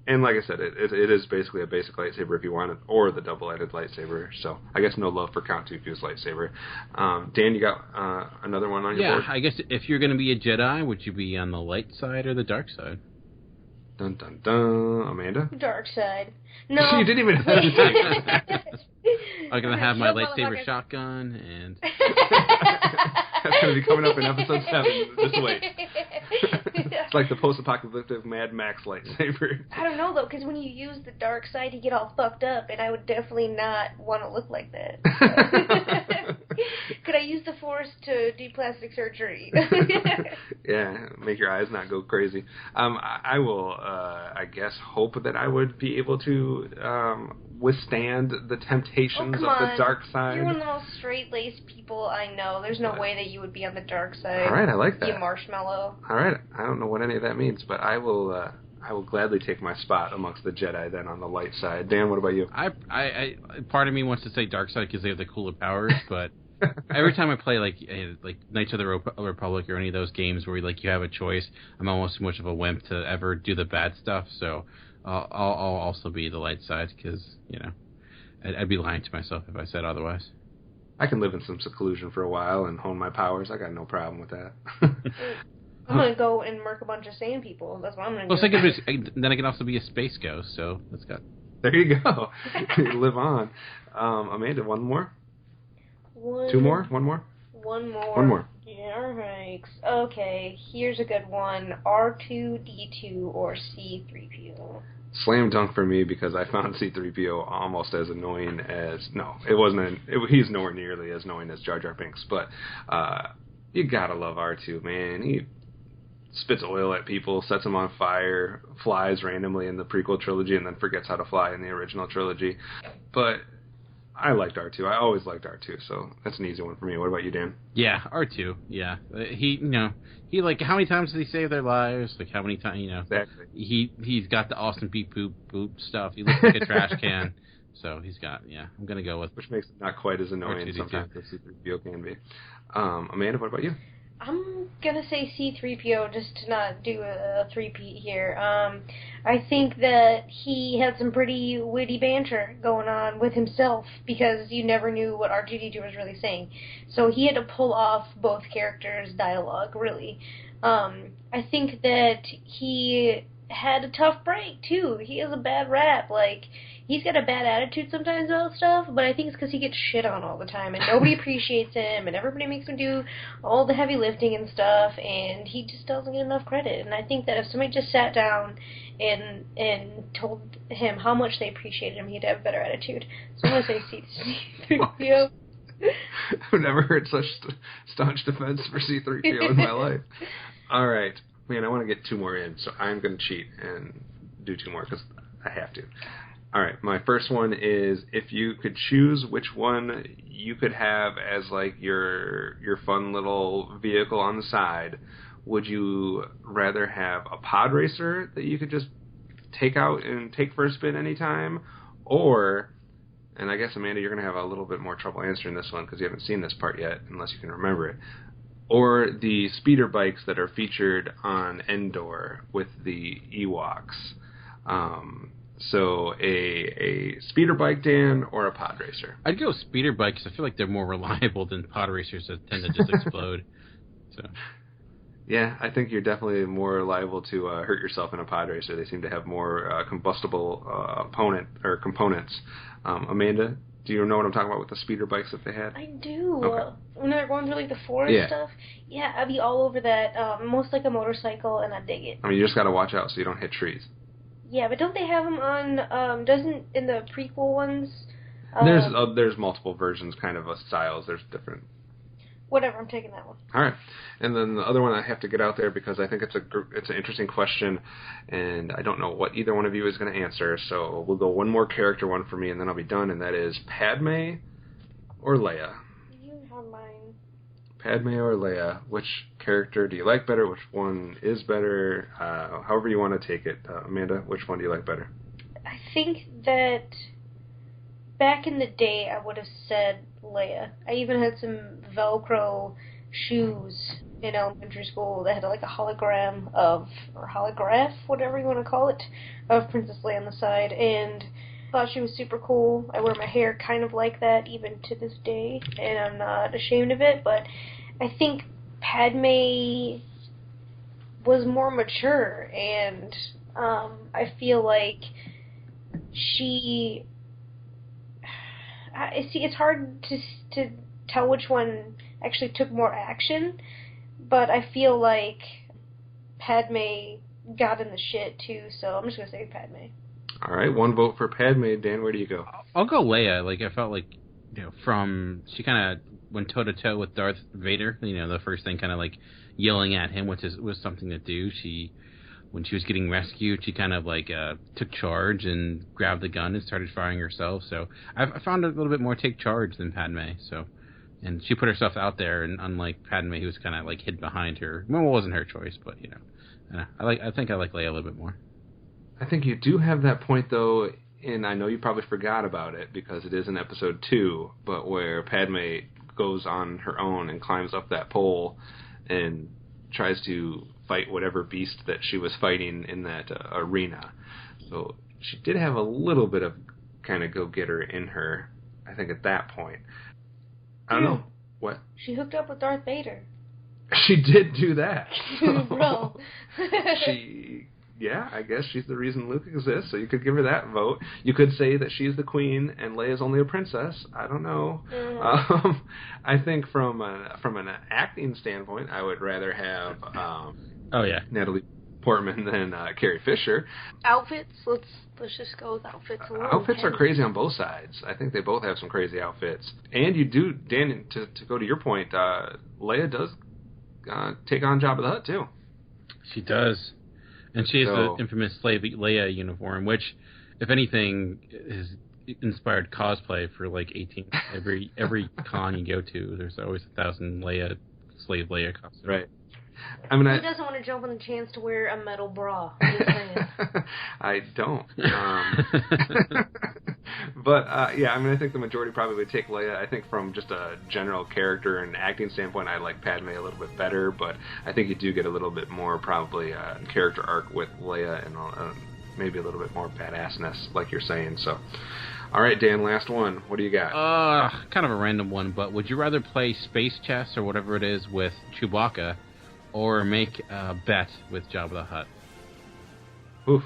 and like I said, it is basically a basic lightsaber if you want it, or the double-edged lightsaber. So I guess no love for Count Dooku's lightsaber. Dan, you got another one on your board? Yeah, I guess if you're going to be a Jedi, would you be on the light side or the dark side? Dun, dun, dun. Amanda? Dark side. No. You didn't even hesitate. I'm going to have my lightsaber shotgun, and... That's going to be coming up in episode 7. Just wait. It's like the post-apocalyptic Mad Max lightsaber. I don't know, though, because when you use the dark side, you get all fucked up, and I would definitely not want to look like that. Could I use the Force to do plastic surgery? Yeah, make your eyes not go crazy. I will, I guess, hope that I would be able to withstand the temptations of the dark side. You're one of the most straight-laced people I know. There's no way that you would be on the dark side. All right, I like that. You marshmallow. All right, I don't know what any of that means, but I will gladly take my spot amongst the Jedi then on the light side. Dan, what about you? I part of me wants to say dark side because they have the cooler powers, but every time I play like Knights of the Republic or any of those games where you have a choice, I'm almost too much of a wimp to ever do the bad stuff. So I'll also be the light side because I'd be lying to myself if I said otherwise. I can live in some seclusion for a while and hone my powers. I got no problem with that. I'm going to go and murk a bunch of sand people. That's what I'm going to do. Then I can also be a space ghost, so that's got... There you go. You live on. Amanda, one more? Two more? One more? One more. One more. Yeah, thanks. Okay, here's a good one. R2-D2 or C-3PO. Slam dunk for me because I found C-3PO almost as annoying as... No, it wasn't. He's nowhere nearly as annoying as Jar Jar Binks, but you gotta love R2, man. He spits oil at people, sets them on fire, flies randomly in the prequel trilogy, and then forgets how to fly in the original trilogy. But I liked R2. I always liked R2, so that's an easy one for me. What about you, Dan? Yeah, R2. Yeah, he how many times did he save their lives? Like how many times? Exactly. He's got the awesome beep boop boop stuff. He looks like a trash can. So he's got. Yeah, I'm gonna go with. Which makes it not quite as annoying sometimes as C-3PO can be. Amanda, what about you? I'm gonna say C-3PO just to not do a three-peat here. I think that he had some pretty witty banter going on with himself because you never knew what R2-D2 was really saying. So he had to pull off both characters' dialogue, really. I think that he had a tough break, too. He has a bad rap. He's got a bad attitude sometimes about stuff, but I think it's because he gets shit on all the time, and nobody appreciates him, and everybody makes him do all the heavy lifting and stuff, and he just doesn't get enough credit. And I think that if somebody just sat down and told him how much they appreciated him, he'd have a better attitude. So I'm going to say C-3PO. I've never heard such staunch defense for C-3PO in my life. All right. Man, I want to get 2 more in, so I'm going to cheat and do 2 more because I have to. All right, my first one is if you could choose which one you could have as your fun little vehicle on the side, would you rather have a pod racer that you could just take out and take for a spin anytime, or, and I guess Amanda, you're going to have a little bit more trouble answering this one because you haven't seen this part yet, unless you can remember it, or the speeder bikes that are featured on Endor with the Ewoks. So a speeder bike, Dan, or a pod racer? I'd go speeder bike because I feel like they're more reliable than pod racers that tend to just explode. So. Yeah, I think you're definitely more liable to hurt yourself in a pod racer. They seem to have more combustible components. Amanda, do you know what I'm talking about with the speeder bikes that they had? I do. Okay. When they're going through the forest stuff, yeah, I'd be all over that. Most like a motorcycle, and I dig it. I mean, you just got to watch out so you don't hit trees. Yeah, but don't they have them on? Doesn't in the prequel ones? There's multiple versions, kind of styles. There's different. Whatever, I'm taking that one. All right, and then the other one I have to get out there because I think it's an interesting question, and I don't know what either one of you is going to answer. So we'll go one more character one for me, and then I'll be done. And that is Padme or Leia. You have mine. Padme or Leia, which character do you like better? Which one is better? However you want to take it. Amanda, which one do you like better? I think that back in the day I would have said Leia. I even had some Velcro shoes in elementary school that had like a hologram of, or holograph, whatever you want to call it, of Princess Leia on the side, and thought she was super cool. I wear my hair kind of like that even to this day, and I'm not ashamed of it, but I think Padme was more mature, and I feel like she... See, it's hard to tell which one actually took more action, but I feel like Padme got in the shit too, so I'm just going to say Padme. All right, 1 vote for Padme. Dan, where do you go? I'll go Leia. Like, I felt like, she kind of went toe-to-toe with Darth Vader, the first thing kind of like yelling at him, which was something to do. When she was getting rescued, she kind of like took charge and grabbed the gun and started firing herself. So I found her a little bit more take charge than Padme. So, and she put herself out there, and unlike Padme, who was kind of like hid behind her. Well, it wasn't her choice, but I think I like Leia a little bit more. I think you do have that point though, and I know you probably forgot about it because it is in episode 2, but where Padme goes on her own and climbs up that pole and tries to fight whatever beast that she was fighting in that arena. So she did have a little bit of kind of go-getter in her, I think, at that point. I don't know. What? She hooked up with Darth Vader. She did do that. Bro. Yeah, I guess she's the reason Luke exists, so you could give her that vote. You could say that she's the queen and Leia's only a princess. I don't know. Mm-hmm. I think from an acting standpoint, I would rather have Natalie Portman than Carrie Fisher. Outfits? Let's just go with outfits. Outfits are crazy on both sides. I think they both have some crazy outfits. And you do, Dan, to go to your point, Leia does take on Jabba the Hutt, too. She does. And she has the infamous Slave Leia uniform, which, if anything, has inspired cosplay for like 18. Every con you go to, there's always 1,000 Slave Leia costumes. Right. Who doesn't want to jump on the chance to wear a metal bra? I don't. But, I think the majority probably would take Leia. I think from just a general character and acting standpoint, I like Padme a little bit better, but I think you do get a little bit more, probably, character arc with Leia and maybe a little bit more badassness, like you're saying. So, all right, Dan, last one. What do you got? Kind of a random one, but would you rather play space chess or whatever it is with Chewbacca, or make a bet with Jabba the Hutt? Oof.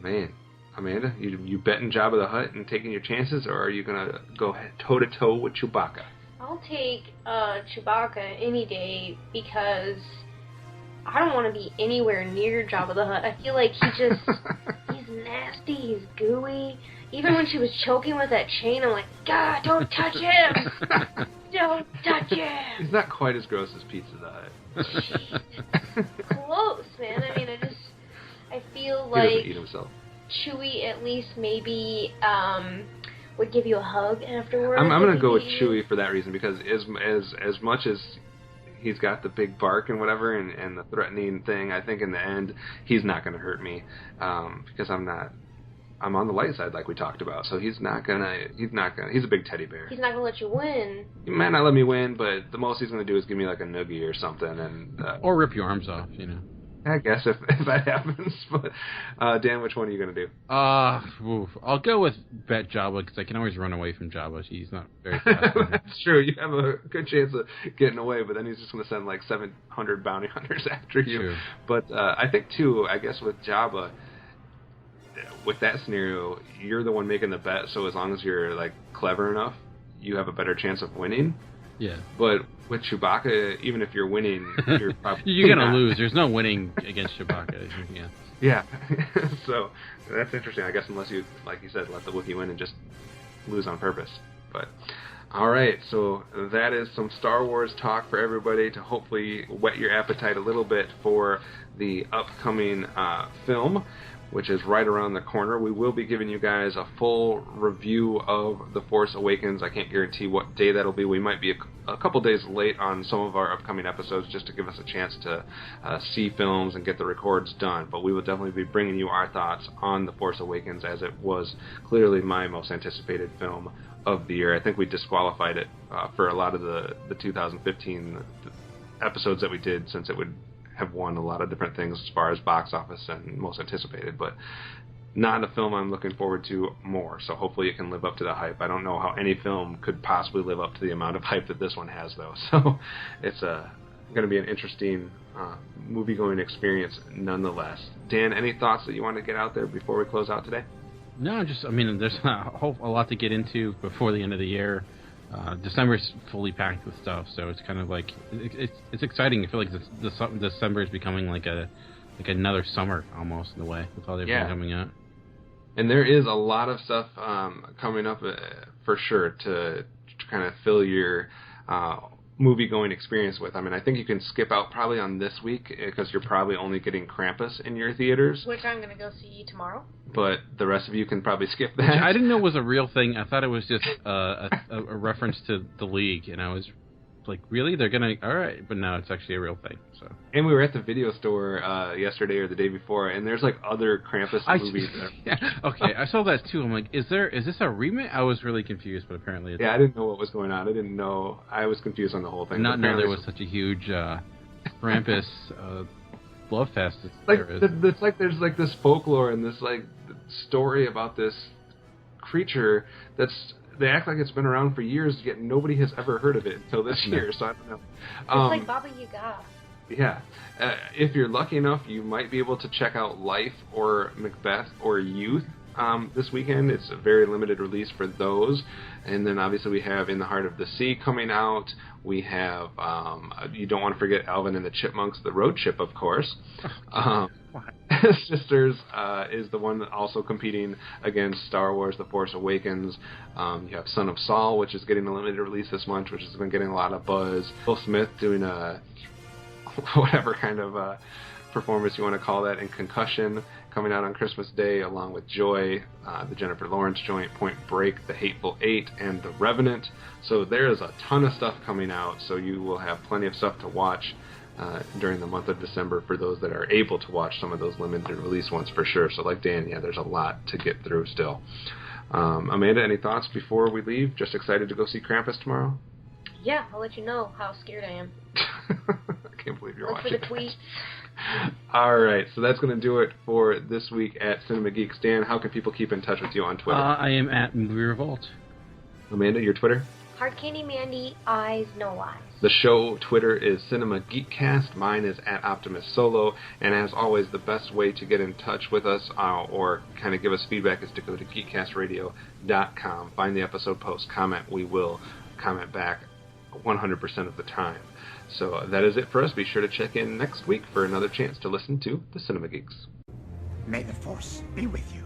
Man. Amanda, you betting Jabba the Hutt and taking your chances, or are you going to go toe-to-toe with Chewbacca? I'll take Chewbacca any day because I don't want to be anywhere near Jabba the Hutt. I feel like he's nasty, he's gooey. Even when she was choking with that chain, I'm like, God, don't touch him! Don't touch him! He's not quite as gross as Pizza the Hut. Jeez. Close, man. I mean, I feel like... He doesn't eat himself. Chewie at least maybe would give you a hug afterwards. I'm going to go with Chewie for that reason, because as much as he's got the big bark and whatever and the threatening thing, I think in the end he's not going to hurt me because I'm on the light side like we talked about. So he's a big teddy bear. He's not going to let you win. He might not let me win, but the most he's going to do is give me like a noogie or something, and or rip your arms off, I guess if that happens. But Dan, which one are you going to do? I'll go with bet Jabba because I can always run away from Jabba. He's not very fast. That's true. You have a good chance of getting away, but then he's just going to send like 700 bounty hunters after you. True. But I think too, I guess with Jabba, with that scenario, you're the one making the bet. So as long as you're like clever enough, you have a better chance of winning. Yeah. But with Chewbacca, even if you're winning, you're probably you're going to lose. There's no winning against Chewbacca. Yeah. So that's interesting, I guess, unless you, like you said, let the Wookiee win and just lose on purpose. But all right, so that is some Star Wars talk for everybody to hopefully whet your appetite a little bit for the upcoming film, which is right around the corner. We will be giving you guys a full review of The Force Awakens. I can't guarantee what day that'll be. We might be a couple days late on some of our upcoming episodes just to give us a chance to see films and get the records done. But we will definitely be bringing you our thoughts on The Force Awakens, as it was clearly my most anticipated film of the year. I think we disqualified it for a lot of the 2015 episodes that we did, since it would have won a lot of different things as far as box office and most anticipated, but not a film I'm looking forward to more, so hopefully it can live up to the hype. I don't know how any film could possibly live up to the amount of hype that this one has, though, so it's going to be an interesting movie-going experience nonetheless. Dan, any thoughts that you want to get out there before we close out today? No, there's a lot to get into before the end of the year. December's fully packed with stuff, so it's kind of like it's exciting. I feel like December is becoming like another summer almost in a way with all the everything coming out. And there is a lot of stuff coming up for sure to kind of fill your movie-going experience with. I mean, I think you can skip out probably on this week because you're probably only getting Krampus in your theaters. Which I'm going to go see tomorrow. But the rest of you can probably skip that. Which I didn't know was a real thing. I thought it was just a reference to The League, and I was like, really? They're going to... All right. But no, it's actually a real thing. So. And we were at the video store yesterday or the day before, and there's like other Krampus movies there. Yeah, okay, I saw that too. I'm like, is this a remake? I was really confused, but apparently it's... Yeah, I didn't know what was going on. I didn't know. I was confused on the whole thing. Not know there was such a huge Krampus love fest. It's like there's like this folklore and this like story about this creature that's... They act like it's been around for years, yet nobody has ever heard of it until this year, so I don't know. It's like Baba Yaga. Yeah. If you're lucky enough, you might be able to check out Life or Macbeth or Youth this weekend. It's a very limited release for those. And then obviously we have In the Heart of the Sea coming out. We have, you don't want to forget Alvin and the Chipmunks, The Road Chip, of course. Sisters is the one also competing against Star Wars The Force Awakens. You have Son of Saul, which is getting a limited release this month, which has been getting a lot of buzz. Will Smith doing a whatever kind of performance you want to call that in Concussion, coming out on Christmas Day, along with Joy, the Jennifer Lawrence joint, Point Break, The Hateful Eight, and The Revenant. So there's a ton of stuff coming out, so you will have plenty of stuff to watch during the month of December for those that are able to watch some of those limited release ones for sure. So like Dan, yeah, there's a lot to get through still. Amanda, any thoughts before we leave? Just excited to go see Krampus tomorrow? Yeah, I'll let you know how scared I am. I can't believe you're watching. Look for the tweets. All right, so that's going to do it for this week at Cinema Geeks. Dan, how can people keep in touch with you on Twitter? I am at Movie Revolt. Amanda, your Twitter? Hard Candy Mandy, Eyes No Lies. The show Twitter is Cinema Geekcast. Mine is at Optimus Solo. And as always, the best way to get in touch with us or kind of give us feedback is to go to GeekCastRadio.com. Find the episode post, comment. We will comment back 100% of the time. So that is it for us. Be sure to check in next week for another chance to listen to the Cinema Geeks. May the Force be with you.